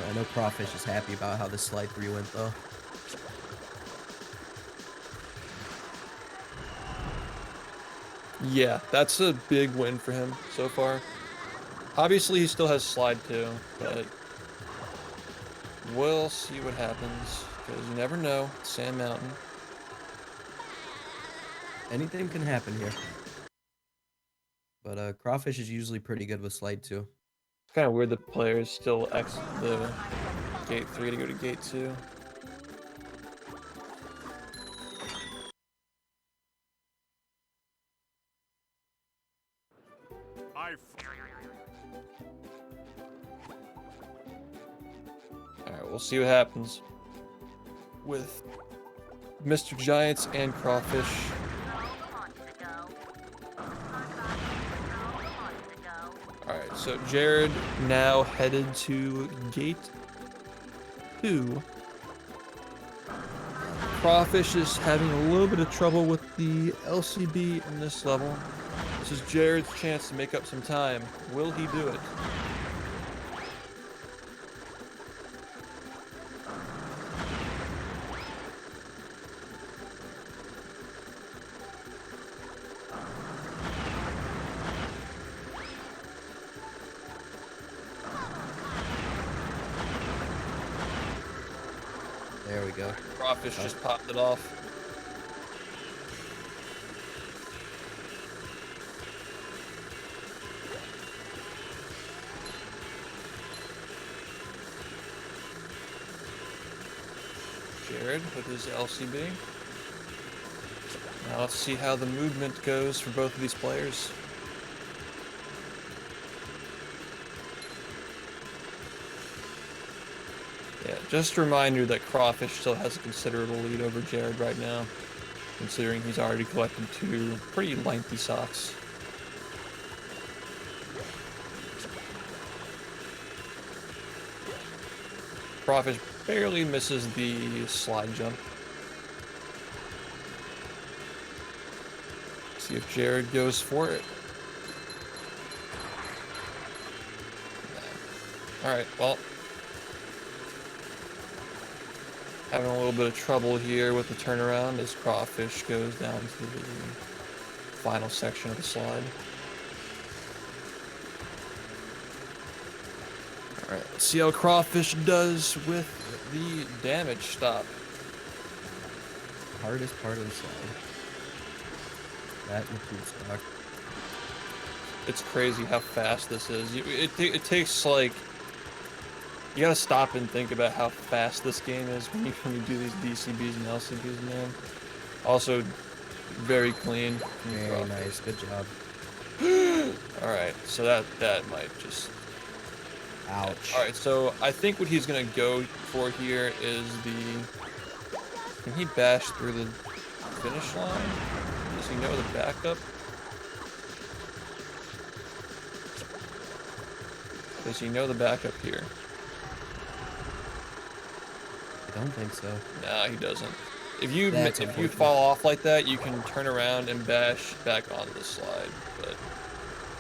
I know Crawfish is happy about how this slide 3 went, though. Yeah, that's a big win for him so far. Obviously, he still has slide 2, but we'll see what happens, because you never know. It's Sand Mountain. Anything can happen here. But Crawfish is usually pretty good with slide 2. It's kind of weird the players still exit the gate 3 to go to gate 2. Alright, we'll see what happens with Mr. Giants and Crawfish. Alright, so Jared now headed to gate 2. Crawfish is having a little bit of trouble with the LCB in this level. This is Jared's chance to make up some time. Will he do it? There we go. Crawfish just popped it off. Jared with his LCB. Now let's see how the movement goes for both of these players. Yeah, just a reminder that Crawfish still has a considerable lead over Jared right now, considering he's already collected 2 pretty lengthy socks. Crawfish barely misses the slide jump. See if Jared goes for it. Alright, well, having a little bit of trouble here with the turnaround as Crawfish goes down to the final section of the slide. Alright, let's see how Crawfish does with the damage stop. Hardest part of the slide. That and the food stock. It's crazy how fast this is. It takes like, you gotta stop and think about how fast this game is when you do these DCBs and LCBs, man. Also, very clean. Very nice, good job. Alright, so that might just... Ouch. Alright, so I think what he's gonna go for here is can he bash through the finish line? Does he know the backup? Does he know the backup here? I don't think so. Nah, he doesn't. If you fall off like that, you can turn around and bash back onto the slide, but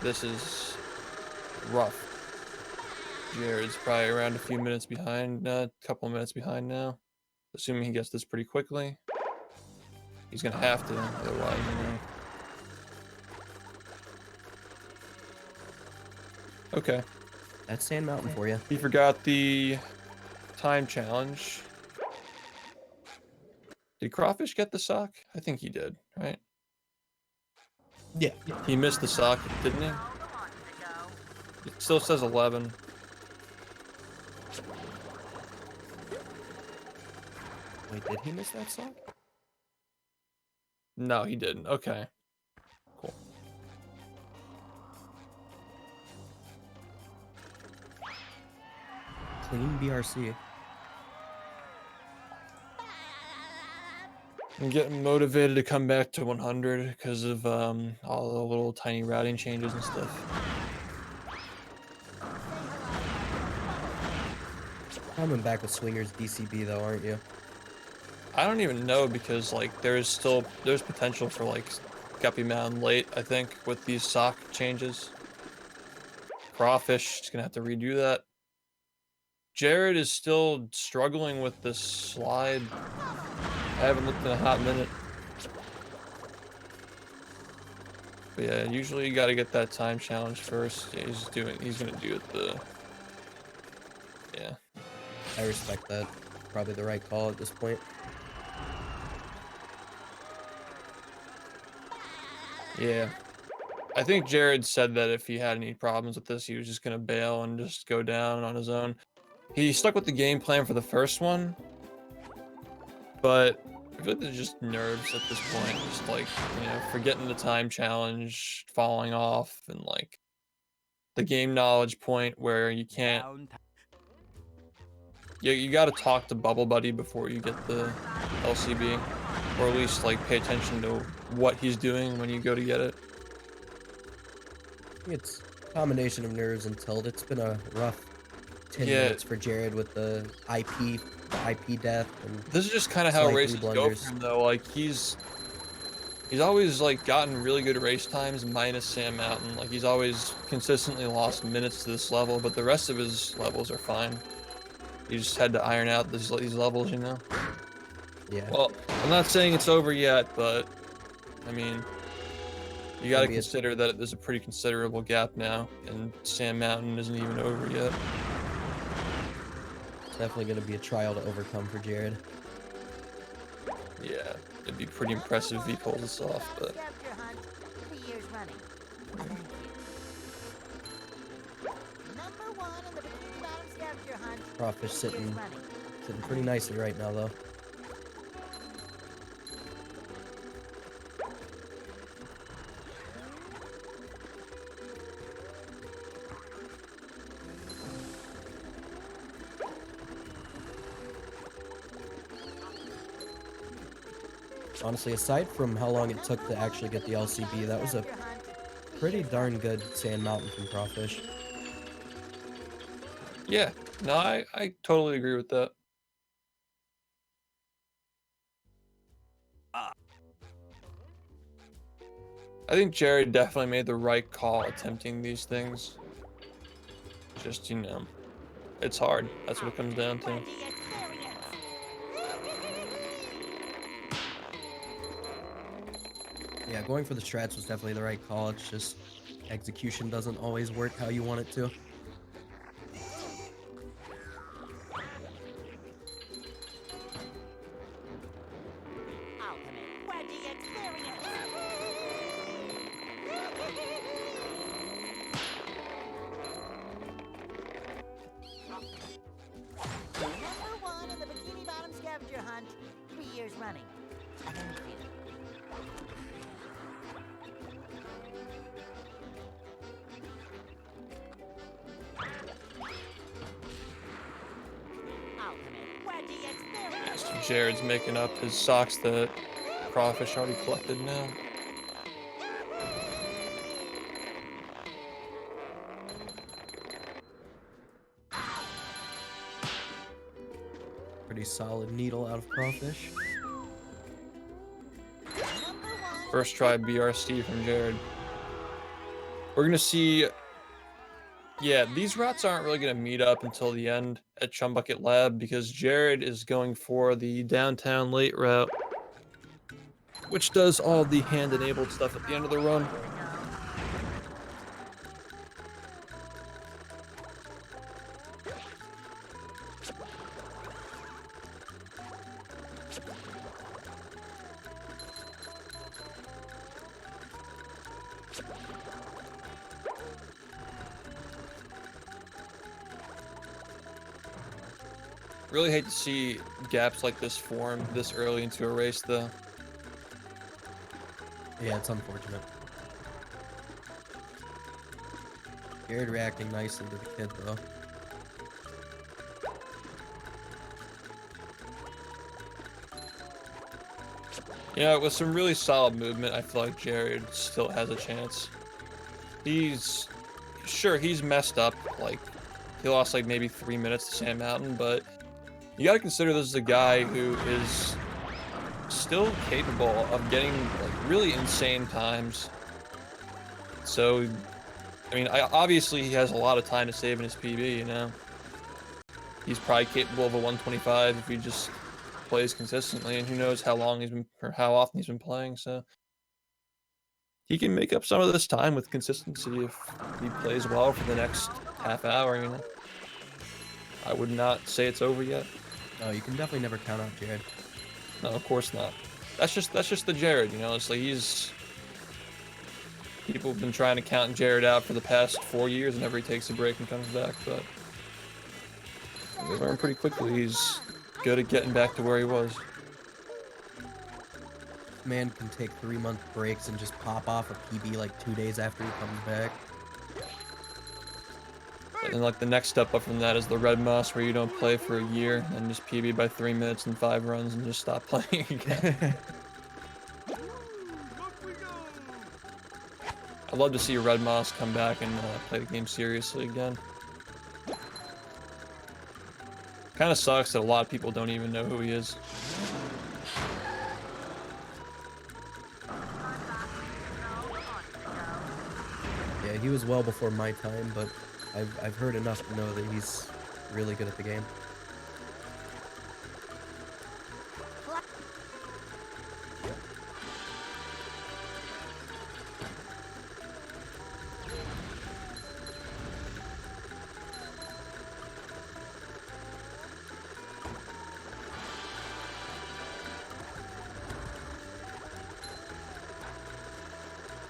this is rough. Jared's probably around a few minutes behind, a couple of minutes behind now. Assuming he gets this pretty quickly. He's gonna have to, otherwise, Okay. That's Sand Mountain for you. He forgot the time challenge. Did Crawfish get the sock? I think he did, right? Yeah. He missed the sock, didn't he? It still says 11. Wait, did he miss that sock? No, he didn't. Okay. Cool. Clean BRC. I'm getting motivated to come back to 100 because of all the little tiny routing changes and stuff. Coming back with Swingers DCB though, aren't you? I don't even know because like there's potential for like Guppy Mountain late, I think, with these sock changes. Crawfish is gonna have to redo that. Jared is still struggling with this slide. I haven't looked in a hot minute. But yeah, usually you gotta get that time challenge first. Yeah, he's gonna do it yeah. I respect that. Probably the right call at this point. Yeah. I think Jared said that if he had any problems with this, he was just gonna bail and just go down on his own. He stuck with the game plan for the first one, but I feel like there's just nerves at this point. Just like, you know, forgetting the time challenge, falling off, and like the game knowledge point where you can't. Yeah, you gotta talk to Bubble Buddy before you get the LCB, or at least like pay attention to what he's doing when you go to get it. I think it's a combination of nerves and tilt. It's been a rough 10 minutes for Jared with the IP death. And this is just kind of how races go for him, though. Like he's always like gotten really good race times minus Sand Mountain. Like he's always consistently lost minutes to this level, but the rest of his levels are fine. You just had to iron out these levels, you know? Yeah. Well, I'm not saying it's over yet, but I mean, you got to consider that there's a pretty considerable gap now, and Sand Mountain isn't even over yet. It's definitely going to be a trial to overcome for Jared. Yeah, it'd be pretty impressive if he pulls this off, but... Crawfish sitting pretty nicely right now, though. Honestly, aside from how long it took to actually get the LCB, that was a pretty darn good Sand Mountain from Crawfish. Yeah, no, I totally agree with that. I think Jared definitely made the right call attempting these things. Just, you know, it's hard. That's what it comes down to. Yeah, going for the strats was definitely the right call. It's just execution doesn't always work how you want it to. Number one in the Bikini Bottom scavenger hunt, 3 years running. So Jared's making up his socks that Crawfish already collected now. Pretty solid needle out of Crawfish. First try BRC from Jared. We're gonna see. Yeah, these routes aren't really gonna meet up until the end at Chumbucket Lab because Jared is going for the downtown late route, which does all the hand-enabled stuff at the end of the run. Really hate to see gaps like this form this early into a race, though. Yeah, it's unfortunate. Jared reacting nicely to the kid, though. Yeah, with some really solid movement, I feel like Jared still has a chance. He's messed up, like he lost like maybe 3 minutes to Sand Mountain, but you gotta consider this is a guy who is still capable of getting like really insane times. So, I mean, obviously he has a lot of time to save in his PB, you know. He's probably capable of a 125 if he just plays consistently, and who knows how long he's been or how often he's been playing, so he can make up some of this time with consistency if he plays well for the next half hour, you know. I would not say it's over yet. Oh, you can definitely never count out Jared. No, of course not. That's just the Jared, you know. It's like people have been trying to count Jared out for the past 4 years whenever he takes a break and comes back, but we learn pretty quickly he's good at getting back to where he was. Man can take 3-month breaks and just pop off a PB like 2 days after he comes back. And like the next step up from that is the Red Moss, where you don't play for a year and just PB by 3 minutes and 5 runs and just stop playing again. I'd love to see Red Moss come back and play the game seriously again. Kind of sucks that a lot of people don't even know who he is. Yeah, he was well before my time, but I've heard enough to know that he's really good at the game.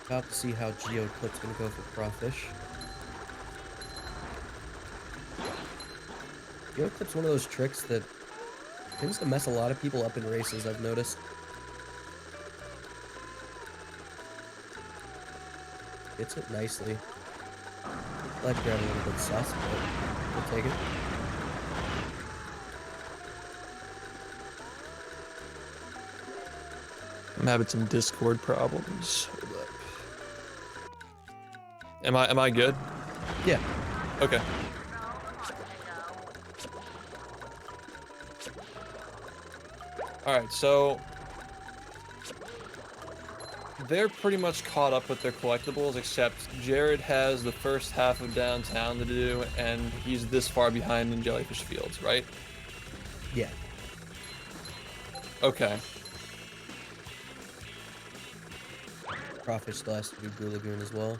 About to see how GeoClip's gonna go for Crawfish. GeoClip's one of those tricks that tends to mess a lot of people up in races, I've noticed. Hits it nicely. Left ground a little bit sus, but we'll take it. I'm having some Discord problems. Hold up. Am I good? Yeah. Okay. Alright, so they're pretty much caught up with their collectibles, except Jared has the first half of downtown to do, and he's this far behind in Jellyfish Fields, right? Yeah. Okay. Crawfish still has to do Blue Lagoon as well.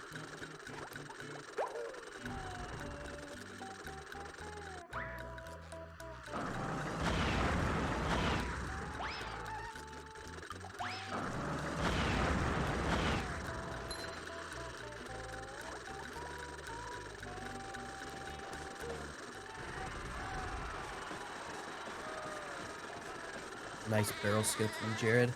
Nice barrel skip from Jared.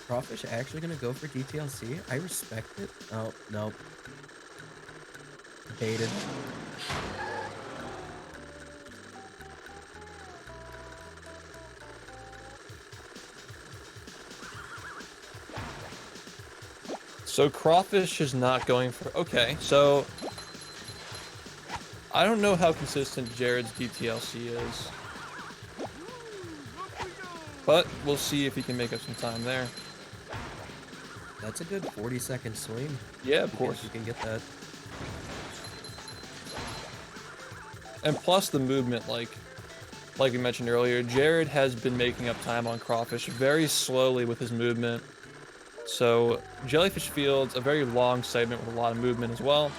Crawfish actually gonna go for DTLC? I respect it. Oh, nope. Baited. So Crawfish is not going for... Okay, so I don't know how consistent Jared's DTLC is, but we'll see if he can make up some time there. That's a good 40-second swing. Yeah, of course. You can get that. And plus the movement, like we mentioned earlier, Jared has been making up time on Crawfish very slowly with his movement. So Jellyfish Field's a very long segment with a lot of movement as well.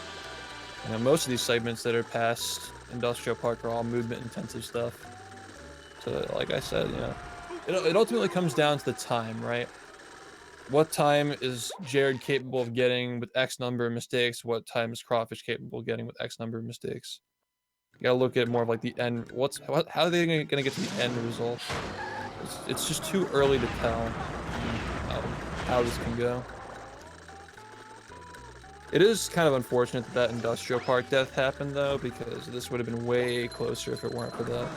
You know, most of these segments that are past Industrial Park are all movement intensive stuff. So like I said, you know, it ultimately comes down to the time, right? What time is Jared capable of getting with X number of mistakes? What time is Crawfish capable of getting with X number of mistakes? You gotta look at more of like the end. How are they gonna get to the end result? It's just too early to tell how this can go. It is kind of unfortunate that that Industrial Park death happened though, because this would have been way closer if it weren't for that.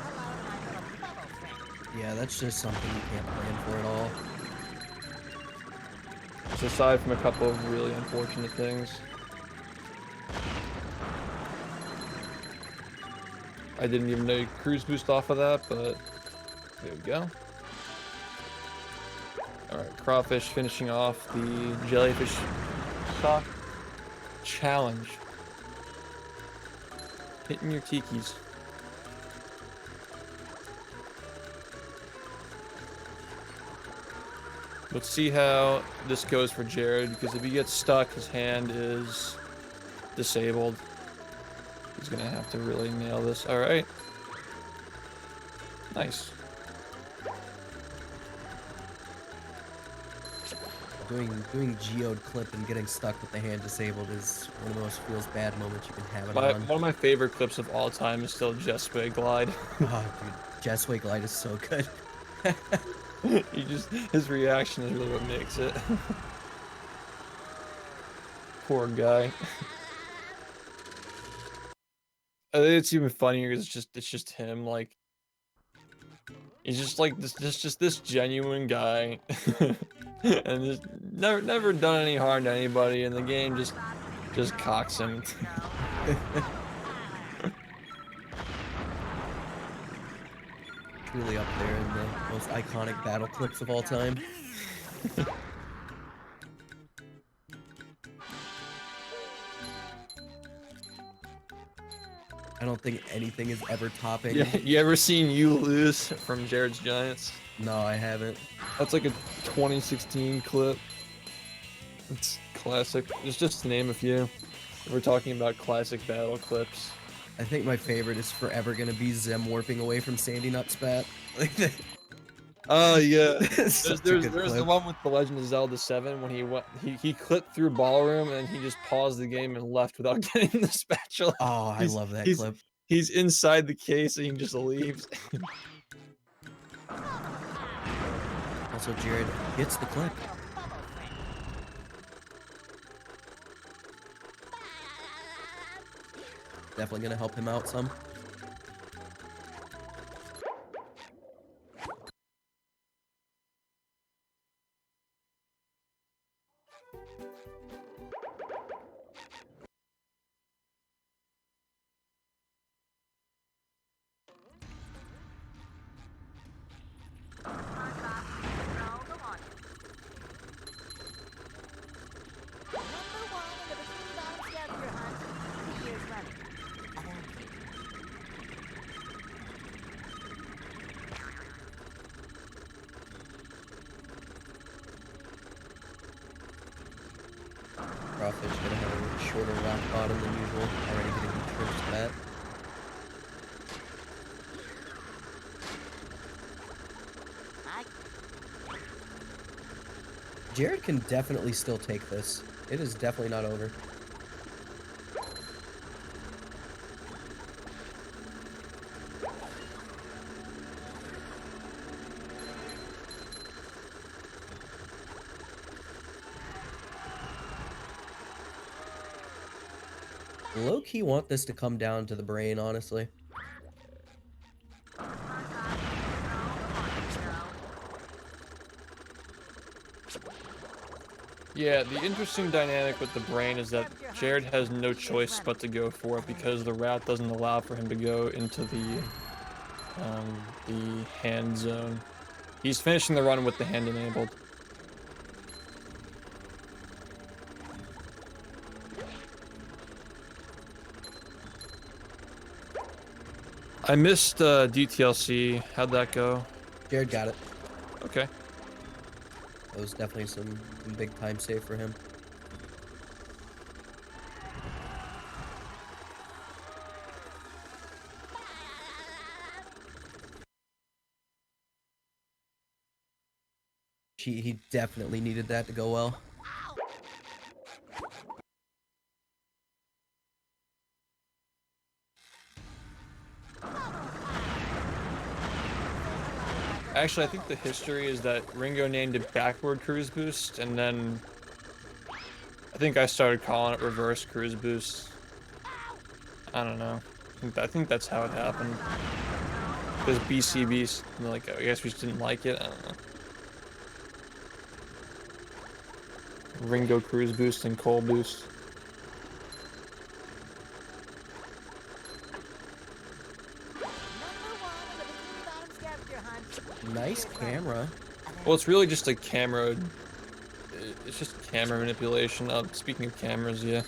Yeah, that's just something you can't plan for at all. So aside from a couple of really unfortunate things. I didn't even know you could cruise boost off of that, but there we go. Alright, Crawfish finishing off the Jellyfish Shock Challenge. Hitting your tikis. Let's see how this goes for Jared, because if he gets stuck, his hand is disabled. He's gonna have to really nail this. All right. Nice. Doing geode clip and getting stuck with the hand disabled is one of the most feels bad moments you can have it on. One of my favorite clips of all time is still Jesway Glide. Oh, dude, Jesway Glide is so good. His reaction is really what makes it. Poor guy. I think it's even funnier. It's just him. Like, he's just like this genuine guy, and just never done any harm to anybody, and the game just cocks him. Truly up there in the most iconic battle clips of all time. I don't think anything is ever topping. Yeah, you ever seen You Lose from JaredsGiantz? No, I haven't. That's like a 2016 clip. It's classic. Just to name a few. We're talking about classic battle clips. I think my favorite is forever gonna be Zem warping away from Sandy Nutsplat. Oh yeah. There's the one with The Legend of Zelda 7 when he clipped through Ballroom and he just paused the game and left without getting the spatula. Oh, I love that clip. He's inside the case and he just leaves. Also, Jared gets the clip. Definitely gonna help him out some. Crawfish gonna have a shorter rock bottom than usual, already getting the trips to that. Jared can definitely still take this. It is definitely not over. Low-key want this to come down to the brain, honestly. Yeah, the interesting dynamic with the brain is that Jared has no choice but to go for it because the route doesn't allow for him to go into the hand zone. He's finishing the run with the hand enabled. I missed DTLC. How'd that go? Jared got it. Okay. That was definitely some big time save for him. He definitely needed that to go well. Actually, I think the history is that Ringo named it backward cruise boost, and then I think I started calling it reverse cruise boost. I don't know. I think that's how it happened. Because BCBs, like, I guess we just didn't like it. I don't know. Ringo cruise boost and Cole boost. Nice camera. Well, it's really just a camera. It's just camera manipulation. Speaking of cameras, yeah.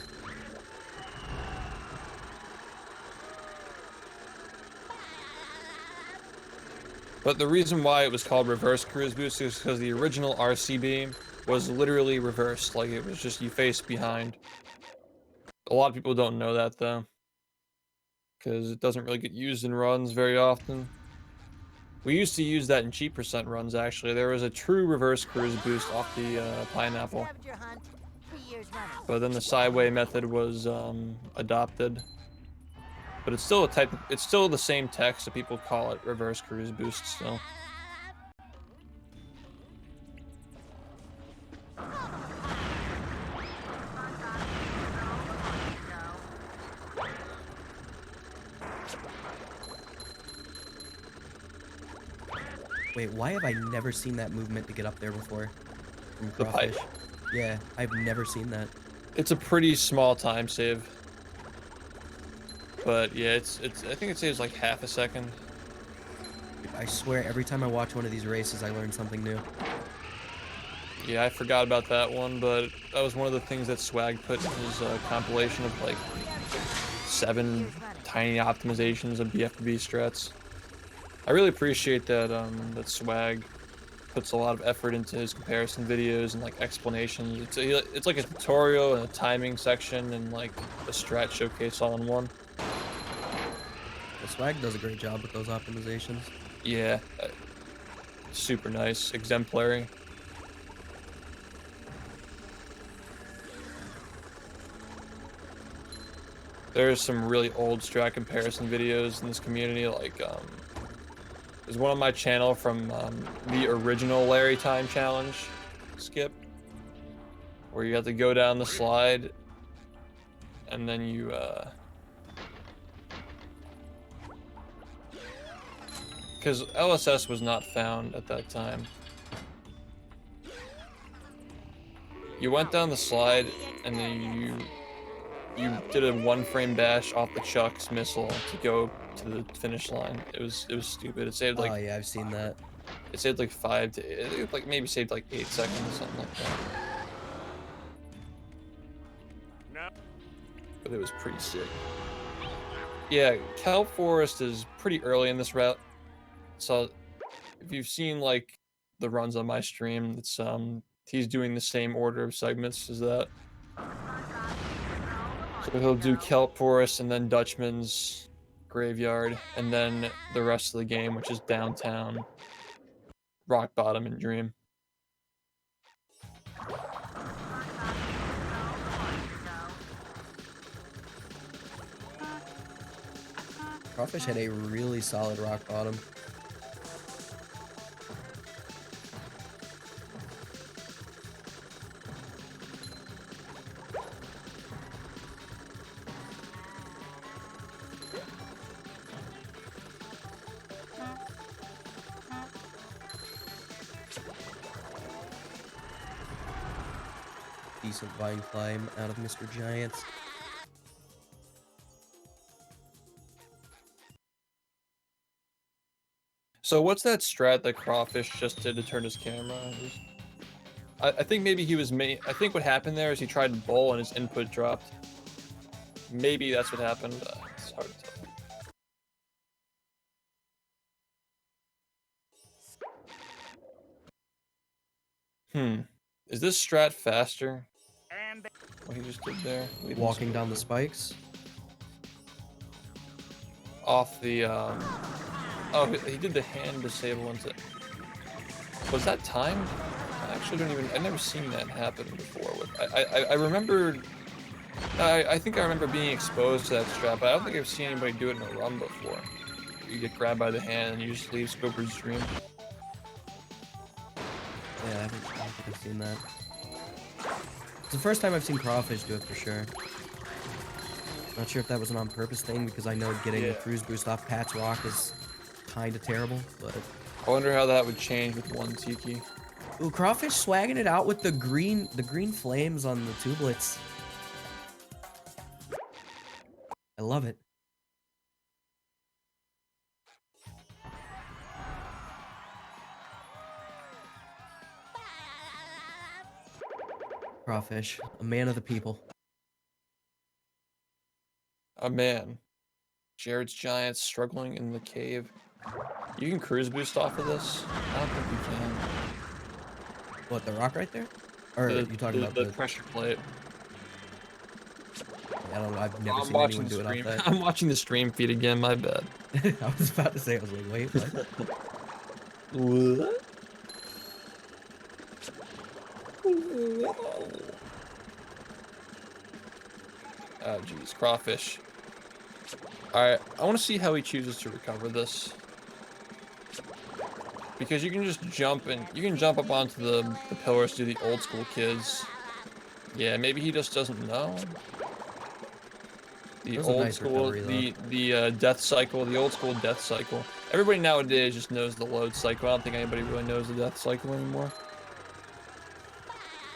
But the reason why it was called reverse cruise boost is because the original RCB was literally reversed. Like, it was just you face behind. A lot of people don't know that, though, because it doesn't really get used in runs very often. We used to use that in cheap percent runs, actually. There was a true reverse cruise boost off the pineapple. But then the sideway method was adopted. But it's still it's still the same text, so people call it reverse cruise boost still. Wait, why have I never seen that movement to get up there before? From The pipe. Crawfish? Yeah, I've never seen that. It's a pretty small time save. But yeah, I think it saves like half a second. I swear, every time I watch one of these races, I learn something new. Yeah, I forgot about that one, but that was one of the things that Swag put in his compilation of like 7 tiny optimizations of BFB strats. I really appreciate that that Swag puts a lot of effort into his comparison videos and like explanations. It's like a tutorial and a timing section and like a strat showcase all in one. The Swag does a great job with those optimizations. Yeah, super nice, exemplary. There's some really old strat comparison videos in this community, like there's one on my channel from the original Larry Time Challenge skip, where you have to go down the slide, and then you because LSS was not found at that time. You went down the slide, and then you did a 1-frame dash off the Chuck's missile to go to the finish line. It was stupid. It saved like, oh yeah, I've seen that. It saved like 5 to it like maybe saved like 8 seconds or something like that. No. But it was pretty sick. Yeah, Kelp Forest is pretty early in this route. So if you've seen like the runs on my stream, it's he's doing the same order of segments as that. So he'll do Kelp Forest and then Dutchman's Graveyard, and then the rest of the game, which is Downtown, Rock Bottom, and Dream. Crawfish had a really solid Rock Bottom. Decent vine climb out of Mr. Giantz. So what's that strat that Crawfish just did to turn his camera? I think maybe he was I think what happened there is he tried to bowl and his input dropped. Maybe that's what happened. It's hard to tell. Is this strat faster? And What he just did there? Leading Walking down the spikes. off the oh, he did the hand disable into. Was that timed? I actually don't even. I've never seen that happen before. I remember. I think I remember being exposed to that strat, but I don't think I've seen anybody do it in a run before. You get grabbed by the hand and you just leave Scoper's dream. Yeah, I don't think I've seen that. It's the first time I've seen Crawfish do it for sure. Not sure if that was an on-purpose thing, because I know getting the cruise boost off Pat's Rock is kind of terrible, but... I wonder how that would change with one Tiki. Ooh, Crawfish swagging it out with the green flames on the tubelets. I love it. Crawfish, a man of the people. A man. JaredsGiantz struggling in the cave. You can cruise boost off of this? I don't think you can. What, the rock right there? Or are you talking about the pressure plate? I don't know, I've never seen anyone do it off that. I'm watching the stream feed again, my bad. I was about to say, I was like, wait, what? What? Oh jeez, Crawfish. Alright, I want to see how he chooses to recover this. Because you can just jump and you can jump up onto the pillars to do the old school kids. Yeah, maybe he just doesn't know. The old school, the death cycle, the old school death cycle. Everybody nowadays just knows the load cycle. I don't think anybody really knows the death cycle anymore.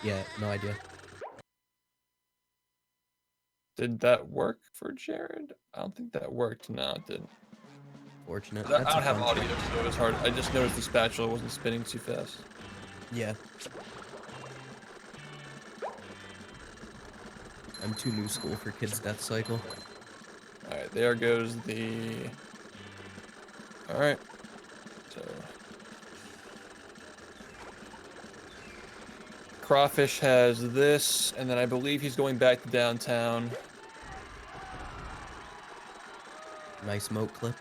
Yeah, no idea. Did that work for Jared? I don't think that worked. No, it didn't. Fortunate. I don't have audio, so it was hard. I just noticed the spatula wasn't spinning too fast. Yeah. I'm too new school for kids' death cycle. Alright, there goes the... Alright. So... Crawfish has this, and then I believe he's going back to downtown. Nice smoke clip.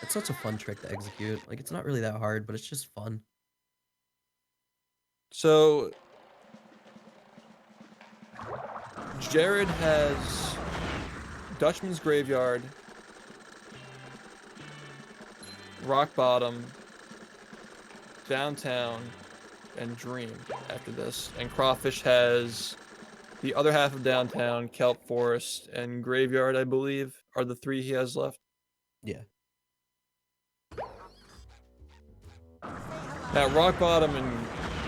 It's such a fun trick to execute. Like, it's not really that hard, but it's just fun. So... Jared has Dutchman's Graveyard, Rock Bottom, Downtown, and Dream after this. And Crawfish has the other half of Downtown, Kelp Forest, and Graveyard, I believe, are the three he has left. Yeah. Now, Rock Bottom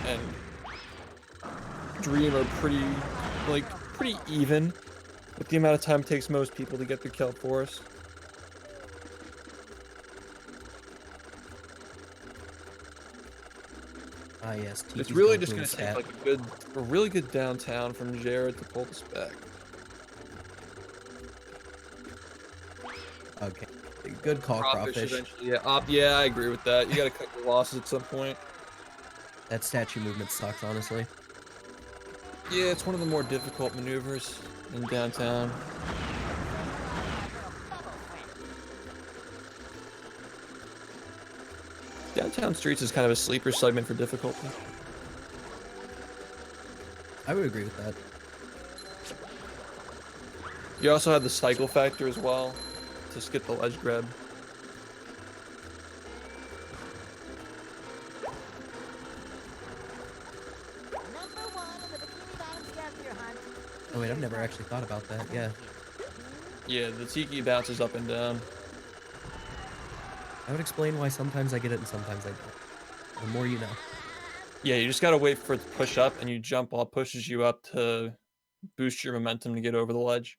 and Dream are pretty even with the amount of time it takes most people to get through Kelp Forest. Ah, yes. It's really just going to take like a really good downtown from Jared to pull this back. Okay. Good call, Crawfish. Yeah, yeah, I agree with that. You got to cut your losses at some point. That statue movement sucks, honestly. Yeah, it's one of the more difficult maneuvers in downtown. Downtown Streets is kind of a sleeper segment for difficulty. I would agree with that. You also have the cycle factor as well to skip the ledge grab. Oh wait, I've never actually thought about that. Yeah. Yeah, the Tiki bounces up and down. That would explain why sometimes I get it and sometimes I don't. The more you know. Yeah, you just gotta wait for it to push up and you jump while it pushes you up to boost your momentum to get over the ledge.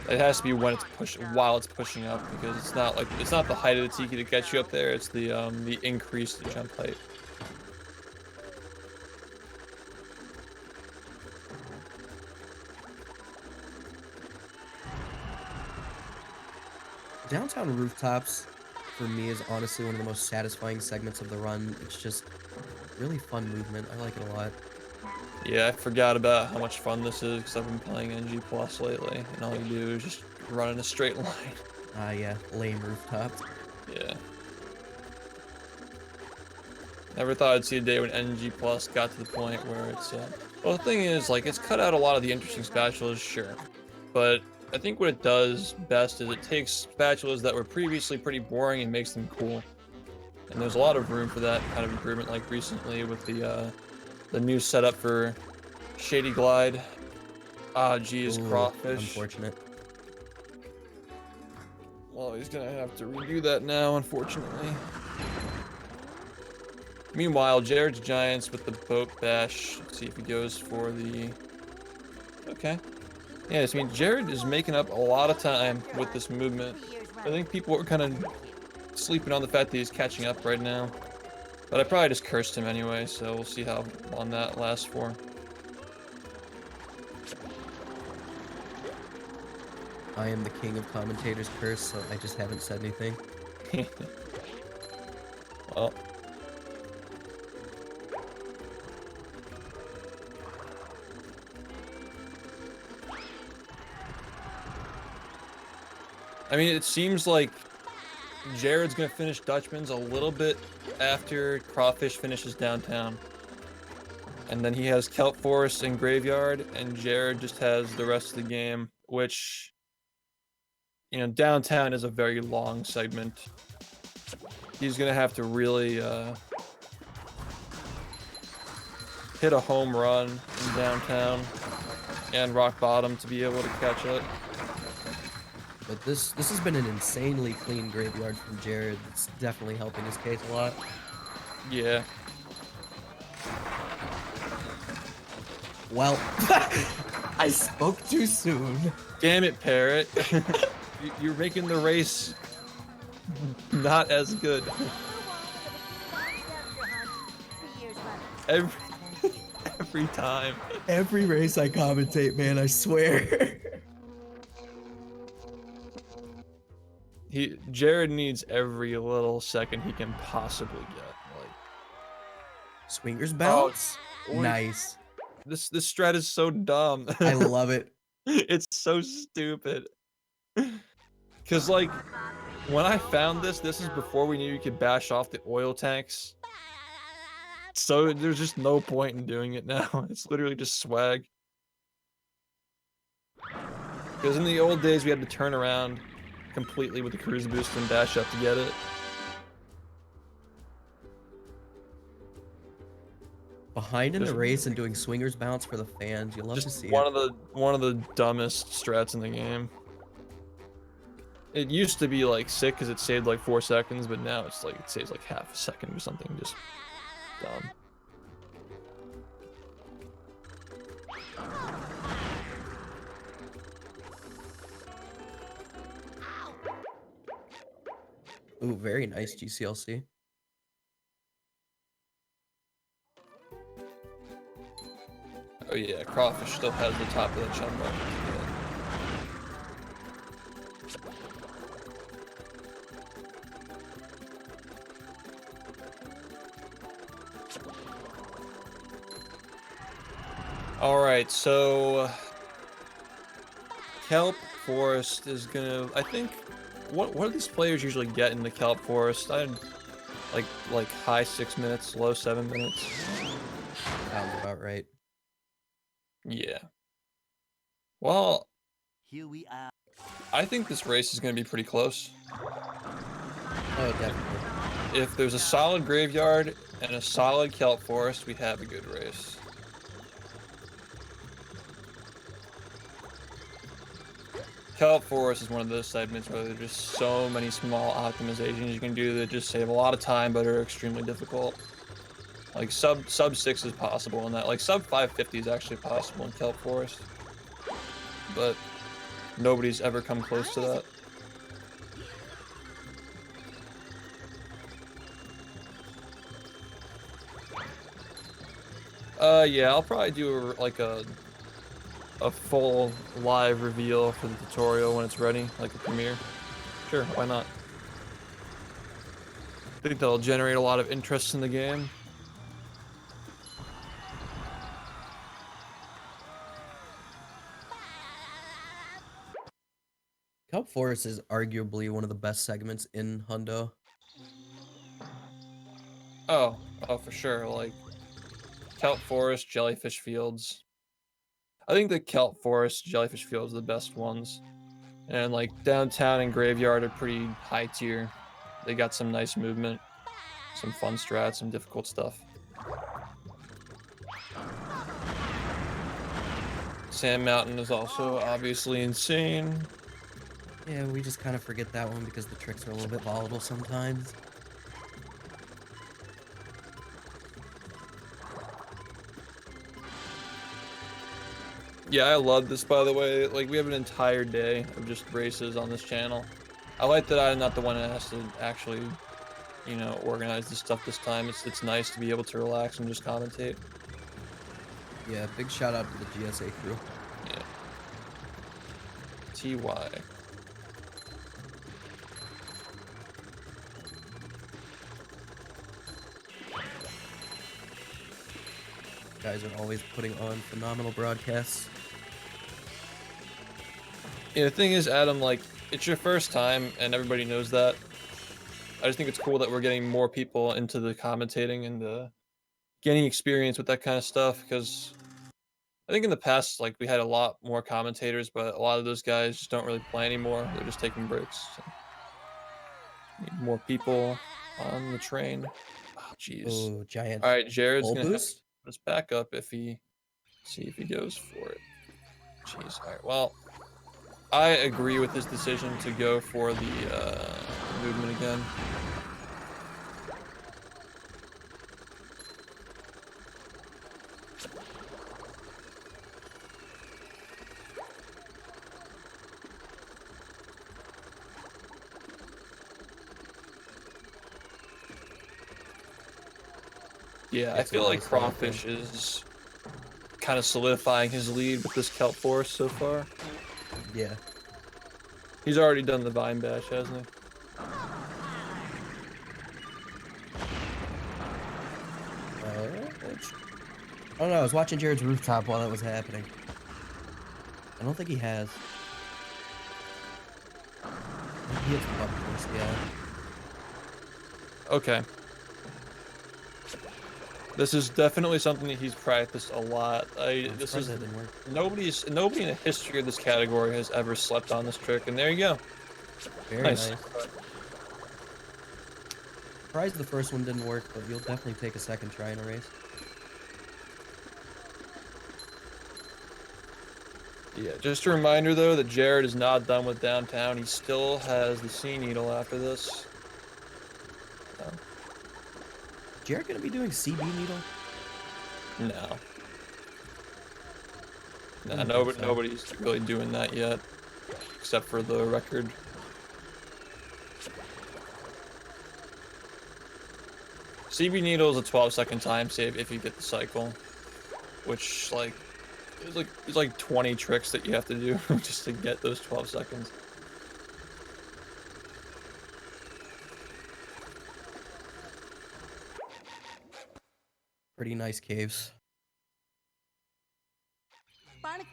It has to be when it's while it's pushing up, because it's not the height of the Tiki that gets you up there, it's the increased jump height. Downtown rooftops for me, is honestly one of the most satisfying segments of the run. It's just really fun movement. I like it a lot. Yeah, I forgot about how much fun this is because I've been playing NG Plus lately, and all you do is just run in a straight line. Ah, yeah, lame rooftops. Yeah. Never thought I'd see a day when NG Plus got to the point where it's, well, the thing is, like, it's cut out a lot of the interesting spatulas, sure. But I think what it does best is it takes spatulas that were previously pretty boring and makes them cool. And there's a lot of room for that kind of improvement, like recently with the new setup for Shady Glide. Ah, geez, Ooh, Crawfish. Unfortunate. Well, he's gonna have to redo that now, unfortunately. Meanwhile, JaredsGiantz with the boat bash. Let's see if he goes for the... Okay. Yes, I mean, Jared is making up a lot of time with this movement. I think people are kind of sleeping on the fact that he's catching up right now. But I probably just cursed him anyway, so we'll see how long that lasts for. I am the king of commentators curse, so I just haven't said anything. Well... I mean, it seems like Jared's gonna finish Dutchman's a little bit after Crawfish finishes downtown. And then he has Kelp Forest and Graveyard, and Jared just has the rest of the game, which, you know, downtown is a very long segment. He's gonna have to really hit a home run in downtown and rock bottom to be able to catch up. But this has been an insanely clean graveyard from Jared. It's definitely helping his case a lot. Yeah. Well, I spoke too soon. Damn it, Parrot. You're making the race not as good. Every time. Every race I commentate, man, I swear. Jared needs every little second he can possibly get. Like, Swingers bounce. Oh, nice. This strat is so dumb. I love it. It's so stupid. Cause like when I found this is before we knew you could bash off the oil tanks. So there's just no point in doing it now. It's literally just swag. Because in the old days we had to turn around completely with the cruise boost and dash up to get it. Behind in the race and doing swingers bounce for the fans. You love to see one it. One of the dumbest strats in the game. It used to be like sick because it saved like 4 seconds, but now it's like it saves like half a second or something. Just dumb. Ooh, very nice GCLC. Oh yeah, Crawfish still has the top of that chum bucket. Alright, so Kelp Forest is gonna, I think, what do these players usually get in the Kelp Forest? Like high 6 minutes, low 7 minutes. Sounds about right. Yeah. Well, Here we are. I think this race is gonna be pretty close. Oh, definitely. If there's a solid graveyard and a solid Kelp Forest, we have a good race. Kelp Forest is one of those segments where there's just so many small optimizations you can do that just save a lot of time but are extremely difficult. Like sub 6 is possible in that. Like sub 550 is actually possible in Kelp Forest. But nobody's ever come close to that. Yeah, I'll probably do a full live reveal for the tutorial when it's ready, like a premiere. Sure, why not? think that'll generate a lot of interest in the game. Kelp Forest is arguably one of the best segments in Hundo. Oh, for sure. Like Kelp Forest, Jellyfish Fields. I think the Kelp Forest, Jellyfish Fields are the best ones. And like Downtown and Graveyard are pretty high tier. They got some nice movement, some fun strats, some difficult stuff. Sand Mountain is also obviously insane. Yeah, we just kind of forget that one because the tricks are a little bit volatile sometimes. Yeah, I love this, by the way. Like, we have an entire day of just races on this channel. I like that I'm not the one that has to actually, you know, organize this stuff this time. It's nice to be able to relax and just commentate. Yeah, big shout out to the GSA crew. Yeah. TY. Guys are always putting on phenomenal broadcasts. Yeah, the thing is, Adam, like, it's your first time, and everybody knows that. I just think it's cool that we're getting more people into the commentating and getting experience with that kind of stuff, because I think in the past, like, we had a lot more commentators, but a lot of those guys just don't really play anymore. They're just taking breaks. So need more people on the train. Oh, jeez. Oh, giant. All right, Jared's Full gonna have to boost? put us back up if he see if he goes for it. Jeez. All right. Well, I agree with his decision to go for the movement again. Yeah, I feel like Crawfish is kind of solidifying his lead with this Kelp Forest so far. Yeah. He's already done the Vine Bash, hasn't he? I don't know, I was watching Jared's rooftop while that was happening. I don't think he has. I think he hits the button first, yeah. Okay. This is definitely something that he's practiced a lot. This is that didn't work. nobody in the history of this category has ever slept on this trick, and there you go. Very nice. Surprised the first one didn't work, but you'll definitely take a second try in a race. Yeah, just a reminder though that Jared is not done with Downtown. He still has the Sea Needle after this. Jared gonna be doing CB needle? No. I Nah, don't think so. nobody's really doing that yet, except for the record. CB Needle is a 12-second time save if you get the cycle, which there's like 20 tricks that you have to do just to get those 12 seconds. Pretty nice caves. Barney.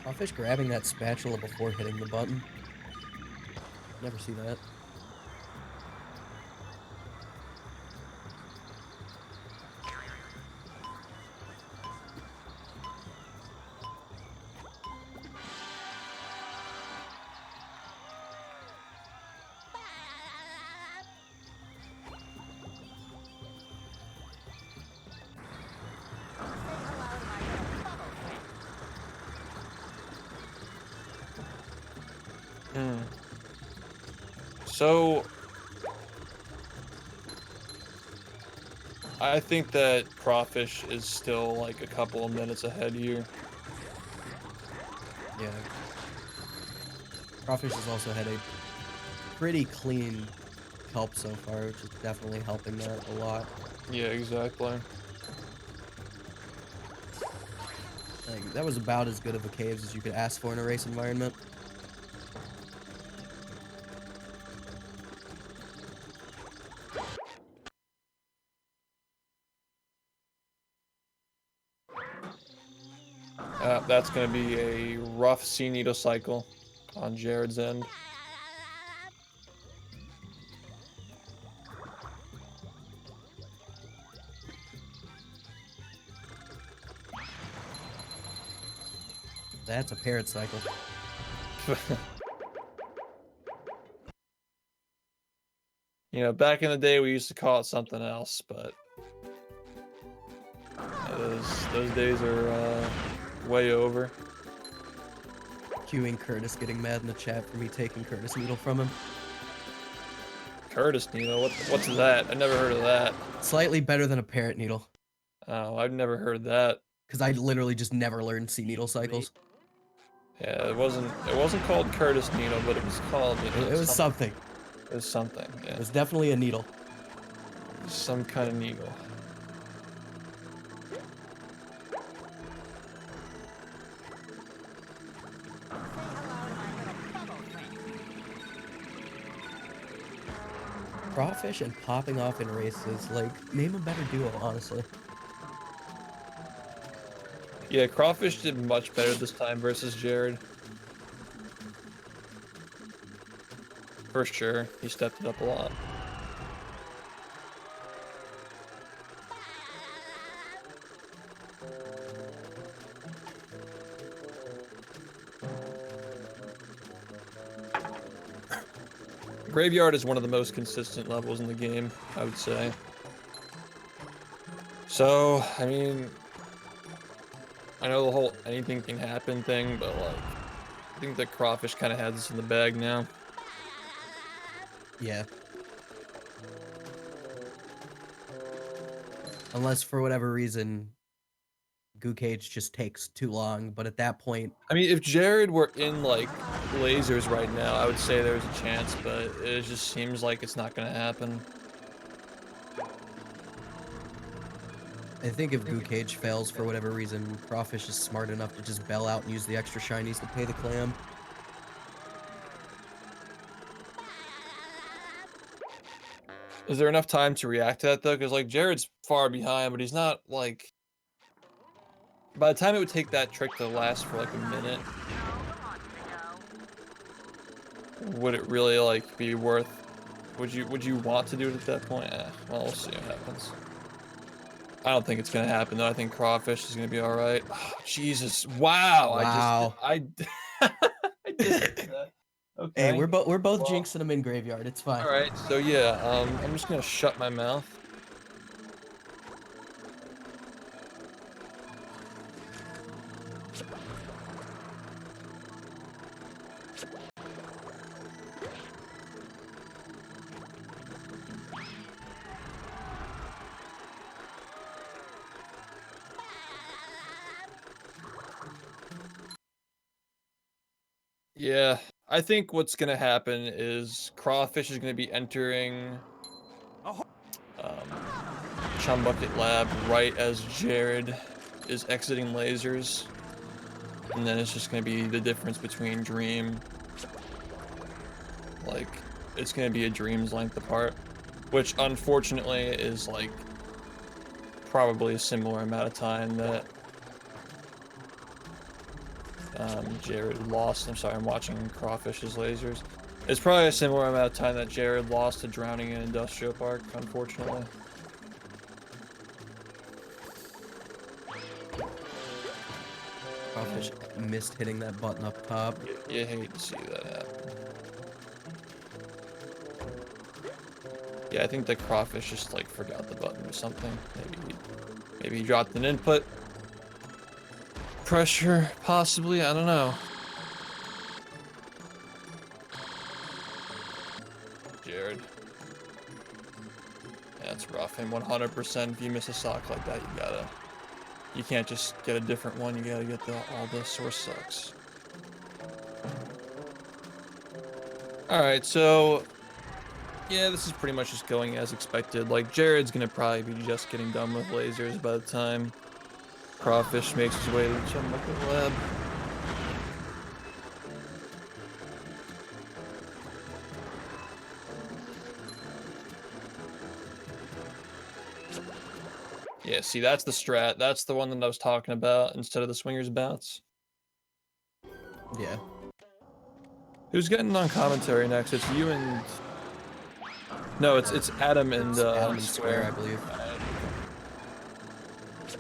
Crawfish grabbing that spatula before hitting the button. Never see that. So I think that Crawfish is still like a couple of minutes ahead here. Yeah. Crawfish has also had a pretty clean help so far, which is definitely helping that a lot. Yeah, exactly. Like, that was about as good of a caves as you could ask for in a race environment. That's going to be a rough sea needle cycle on Jared's end. That's a parrot cycle. You know, back in the day, we used to call it something else, but those days are way over. Cueing Curtis getting mad in the chat for me taking Curtis Needle from him. Curtis needle, what's that? I never heard of that. Slightly better than a parrot needle, Oh, I've never heard that. because I literally just never learned sea needle cycles. Yeah, it wasn't called Curtis needle, but it was called. You know, It was something. It was something. Yeah, It was definitely a needle. some kind of needle. Crawfish and popping off in races, like, name a better duo, honestly. Yeah, Crawfish did much better this time versus Jared. For sure, he stepped it up a lot. Graveyard is one of the most consistent levels in the game, I would say. So, I mean, I know the whole anything can happen thing, but like, I think that Crawfish kind of has this in the bag now. Yeah. Unless for whatever reason, Goo Cage just takes too long, but at that point, I mean, if Jared were in like lasers right now, I would say there's a chance, but it just seems like it's not gonna happen. I think if Goo Cage fails for whatever reason, Crawfish is smart enough to just bail out and use the extra shinies to pay the clam. Is there enough time to react to that though? Because like Jared's far behind, but he's not like. By the time it would take that trick to last for like a minute, would it really like be worth? Would you want to do it at that point? Well, we'll see what happens. I don't think it's gonna happen though. I think Crawfish is gonna be all right. Oh, Jesus! Wow! Wow. I did that. Okay. Hey, we're both Well, jinxing them in Graveyard. It's fine. all right. So yeah, I'm just gonna shut my mouth. Yeah, I think what's gonna happen is Crawfish is gonna be entering Chum Bucket Lab right as Jared is exiting lasers, and then it's just gonna be the difference between Dream. Like, it's gonna be a Dream's length apart, which unfortunately is like probably a similar amount of time that Jared lost. I'm sorry, I'm watching Crawfish's lasers. It's probably a similar amount of time that Jared lost to drowning in Industrial Park, unfortunately. Crawfish missed hitting that button up top. You hate to see that happen. Yeah, I think the Crawfish just like forgot the button or something. Maybe he dropped an input. Pressure, possibly, I don't know. Jared. Yeah, That's rough. And 100%, if you miss a sock like that, you can't just get a different one. You gotta get all the source socks. All right, so yeah, this is pretty much just going as expected. Like, Jared's gonna probably be just getting done with lasers by the time Crawfish makes his way to the chemical lab. Yeah, see, that's the strat. That's the one that I was talking about instead of the swingers bounce. Yeah. Who's getting on commentary next? It's you and... No, it's Adam and Adam and Square, I Square. believe.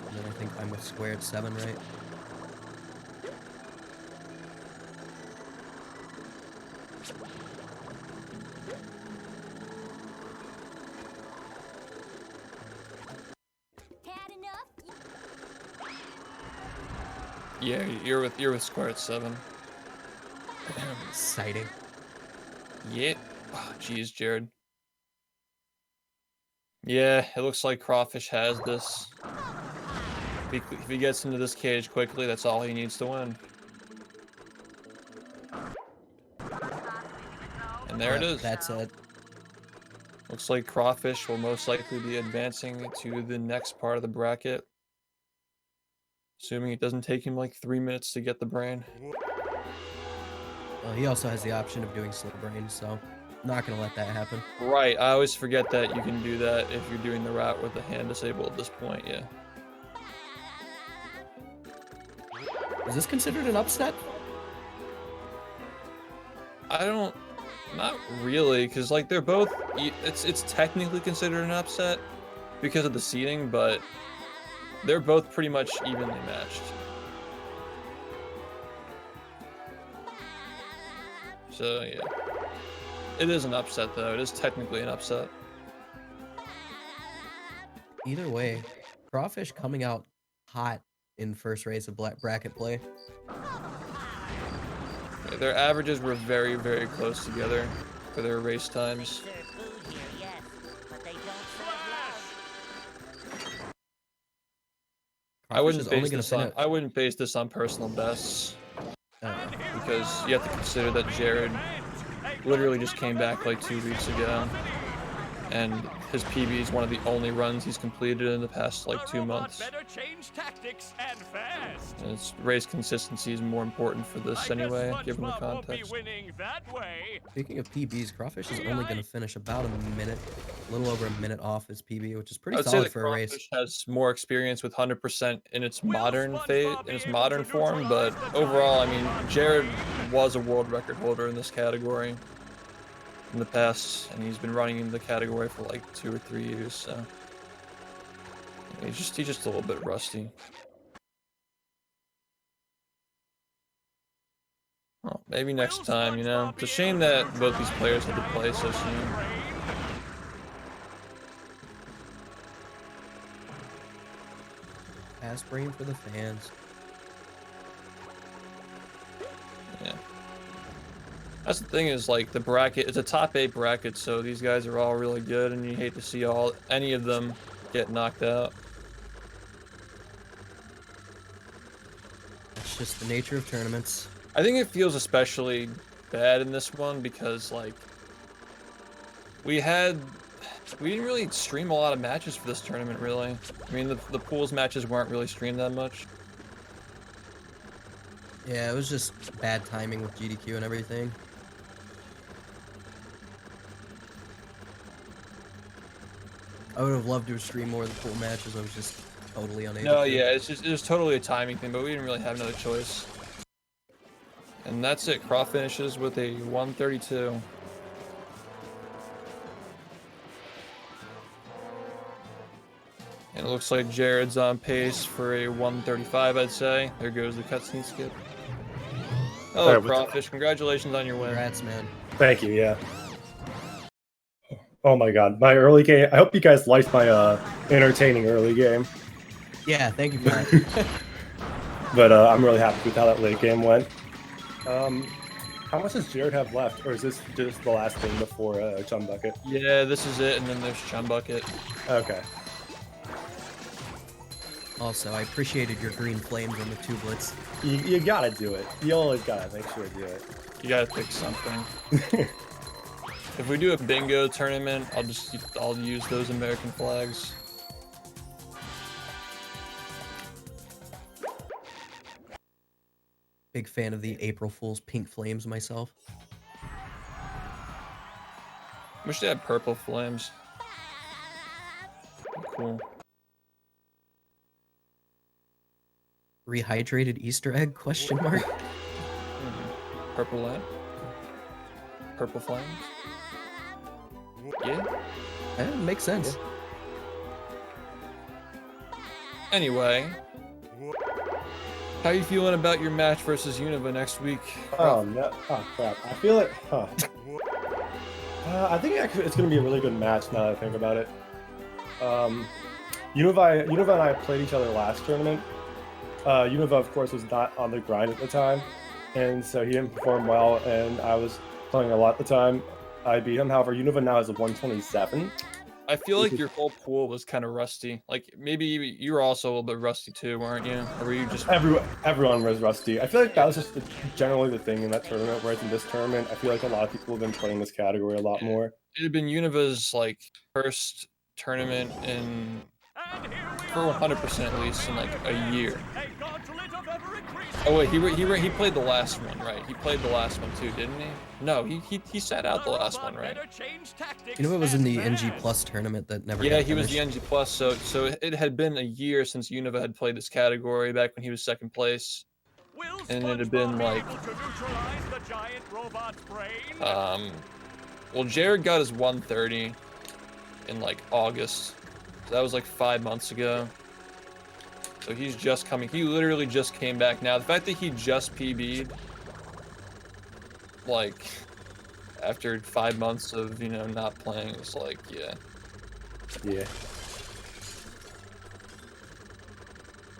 And then I think I'm with Square at 7, right? Had enough? Yeah, you're with Square at 7. Exciting. Yeah. Oh, jeez, Jared. Yeah, it looks like Crawfish has this. If he gets into this cage quickly, that's all he needs to win. And there it is. That's it. Looks like Crawfish will most likely be advancing to the next part of the bracket. Assuming it doesn't take him like 3 minutes to get the brain. Well, he also has the option of doing slow brain, so not gonna let that happen. Right, I always forget that you can do that if you're doing the route with the hand disabled at this point, yeah. Is this considered an upset? Not really, because like they're both, it's technically considered an upset because of the seeding, but they're both pretty much evenly matched. So yeah, it is an upset though. It is technically an upset. Either way, Crawfish coming out hot in first race of bracket play. Yeah, their averages were very, very close together for their race times. Serve food here, yes, but they don't serve love. I wouldn't Crawfish is only I wouldn't base this on personal bests because you have to consider that Jared literally just came back like 2 weeks ago, and his PB is one of the only runs he's completed in the past like 2 months. Better change tactics and fast. And its race consistency is more important for this anyway, given the Spongebob won't be context. winning that way. Speaking of PBs, Crawfish is only going to finish about a minute, a little over a minute off his PB, which is I pretty would say solid that for a race. Crawfish has more experience with 100% in its modern form, but overall, I mean, Jared was a world record holder in this category in the past, and he's been running in the category for like 2 or 3 years, so he's just a little bit rusty. Well, maybe next time, you know. It's a shame that both these players had to play so soon. Fast brain for the fans. Yeah. That's the thing is, like, the bracket, it's a top 8 bracket, so these guys are all really good, and you hate to see any of them get knocked out. That's just the nature of tournaments. I think it feels especially bad in this one because, like, we didn't really stream a lot of matches for this tournament, really. I mean, the pools matches weren't really streamed that much. Yeah, it was just bad timing with GDQ and everything. I would have loved to stream more of the pool matches. I was just totally unable No, to. yeah, it's just totally a timing thing, but we didn't really have another choice. And that's it. Craw finishes with a 132. And it looks like Jared's on pace for a 135, I'd say. There goes the cutscene skip. Hello, Alright, Crawfish. Congratulations on your win. Congrats, man. Thank you, yeah. Oh my god, my early game. I hope you guys liked my entertaining early game. Yeah, thank you for that. But I'm really happy with how that late game went. How much does Jared have left, or is this just the last thing before Chum Bucket? Yeah, this is it, and then there's Chum Bucket. Okay. Also, I appreciated your green flames on the tublets. You gotta do it. You always gotta make sure to do it. You gotta pick something. If we do a bingo tournament, I'll use those American flags. Big fan of the April Fool's pink flames myself. Wish they had purple flames. Cool. Rehydrated Easter egg? Question mark. Purple lamp. Purple flames. Yeah. That makes sense. Anyway, how you feeling about your match versus Unova next week? Oh no! Oh crap! I feel like, I think actually it's gonna be a really good match now that I think about it. Unova and I played each other last tournament. Unova, of course, was not on the grind at the time, and so he didn't perform well. And I was playing a lot at the time. I beat him. However, Unova now has a 127. I feel like your whole pool was kind of rusty. Like maybe you were also a little bit rusty too, weren't you? Or were you just Everyone was rusty. I feel like that was just generally the thing in that tournament. Whereas in this tournament, I feel like a lot of people have been playing this category a lot more. It had been Unova's like first tournament in for 100% at least in like a year. Oh wait, he played the last one, right? He played the last one too, didn't he? No, he sat out the last one, right? Unova was in the NG Plus tournament that never. Yeah, got he was finished. the NG Plus. So it had been a year since Unova had played this category back when he was second place, and it had been like, well, Jared got his 130 in like August. So that was like 5 months ago. So he's just coming. He literally just came back now. The fact that he just PB'd, like, after 5 months of, you know, not playing, it's like, yeah. Yeah.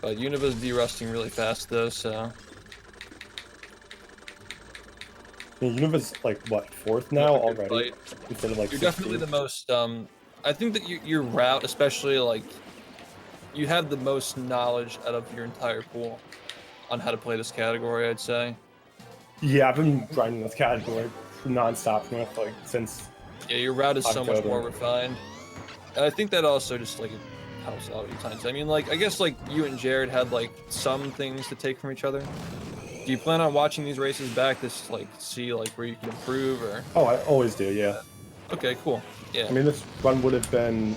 But Unova's de-rusting really fast, though, so. I mean, Unova's like, what, 4th now already? Instead of like You're 16? definitely the most, I think that your route, especially, like, you have the most knowledge out of your entire pool on how to play this category, I'd say. Yeah, I've been grinding this category non-stop like since. Yeah, your route is so much October. more refined. And I think that also just like helps out with times. I mean, like, I guess like you and Jared had like some things to take from each other. Do you plan on watching these races back to like see like where you can improve or? Oh, I always do, yeah. Okay, cool. Yeah. I mean, this run would have been.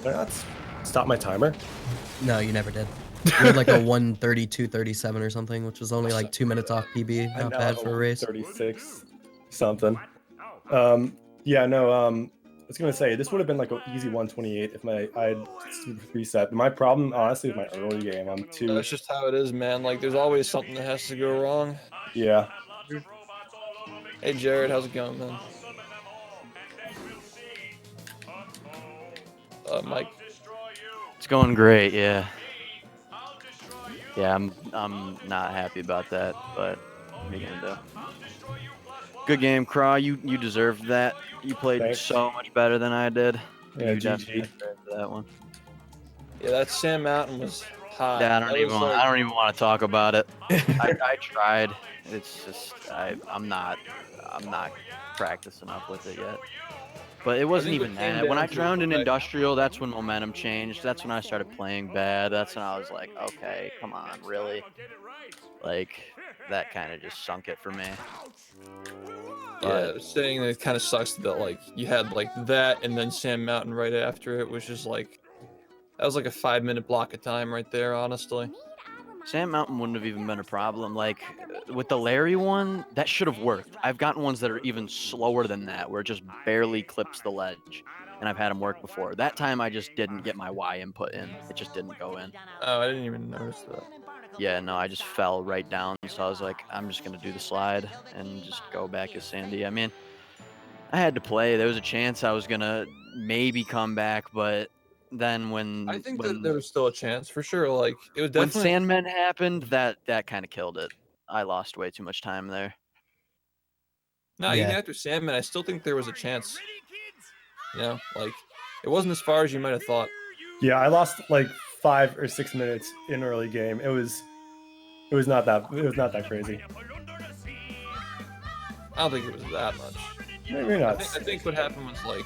Did I not stop my timer? No, you never did. You had like a 132.37 or something, which was only like 2 minutes off PB. Not bad for a race. 36 something. Yeah, no. I was gonna say this would have been like an easy 128 if I'd reset. But my problem, honestly, is my early game. I'm too. That's just how it is, man. Like, there's always something that has to go wrong. Yeah. Hey, Jared, how's it going, man? Mike. It's going great, yeah. Yeah, I'm not happy about that, but what are you gonna do? Good game, Craw. You deserved that. You played Thanks. so much better than I did. Yeah, You GG. definitely deserved that one. Yeah, that Sand Mountain was hot. Yeah, I That don't even was, want. like- I don't even want to talk about it. I tried. It's just I'm not practicing up with it yet. But it wasn't think even it came that. When I down to drowned in like- industrial, that's when momentum changed. That's when I started playing bad. That's when I was like, okay, come on, really? Like, that kind of just sunk it for me. Yeah, saying that it kind of sucks that like you had like that and then Sand Mountain right after it, which is like that was like a 5-minute block of time right there, honestly. Sand Mountain wouldn't have even been a problem. Like, with the Larry one, that should have worked. I've gotten ones that are even slower than that, where it just barely clips the ledge. And I've had them work before. That time, I just didn't get my Y input in. It just didn't go in. Oh, I didn't even notice that. Yeah, no, I just fell right down. So I was like, I'm just going to do the slide and just go back as Sandy. I mean, I had to play. There was a chance I was going to maybe come back, but then when I think that there was still a chance for sure. Like it was when definitely. Sandmen happened, that kind of killed it. I lost way too much time there. No, Yeah. even after Salmon, I still think there was a chance. You know, like it wasn't as far as you might have thought. Yeah, I lost like 5 or 6 minutes in early game. It was not that crazy. I don't think it was that much. Maybe I not. think what happened was like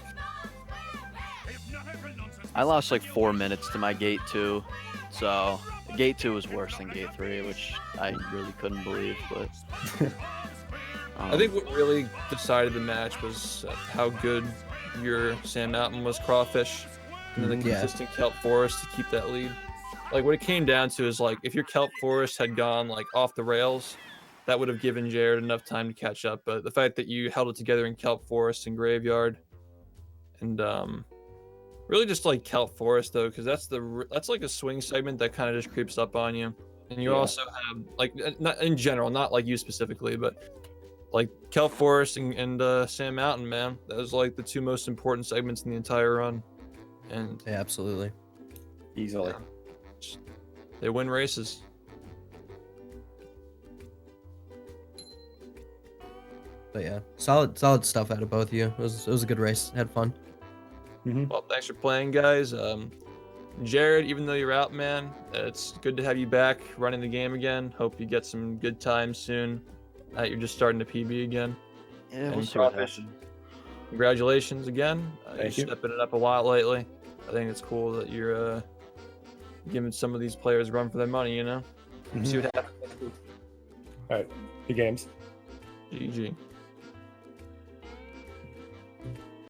I lost like 4 minutes to my gate 2, so gate 2 was worse than gate 3, which I really couldn't believe. But I think what really decided the match was how good your Sand Mountain was, Crawfish, and then the Yeah. consistent Kelp Forest to keep that lead. Like what it came down to is like if your Kelp Forest had gone like off the rails, that would have given Jared enough time to catch up. But the fact that you held it together in Kelp Forest and Graveyard, and really just like Kelp Forest though, because that's like a swing segment that kind of just creeps up on you. And you also have like not in general, not like you specifically, but like Kelp Forest and Sand Mountain, man. That was like the 2 most important segments in the entire run. And Yeah, absolutely. Easily. they win races. But yeah, solid stuff out of both of you. It was a good race. Had fun. Well, thanks for playing, guys. Jared, even though you're out, man, it's good to have you back running the game again. Hope you get some good times soon. You're just starting to PB again. yeah, we'll And see what Crawfish, happens. congratulations again. Thank You're you. stepping it up a lot lately. I think it's cool that you're giving some of these players a run for their money, you know? See what happens. All right. Good games. GG.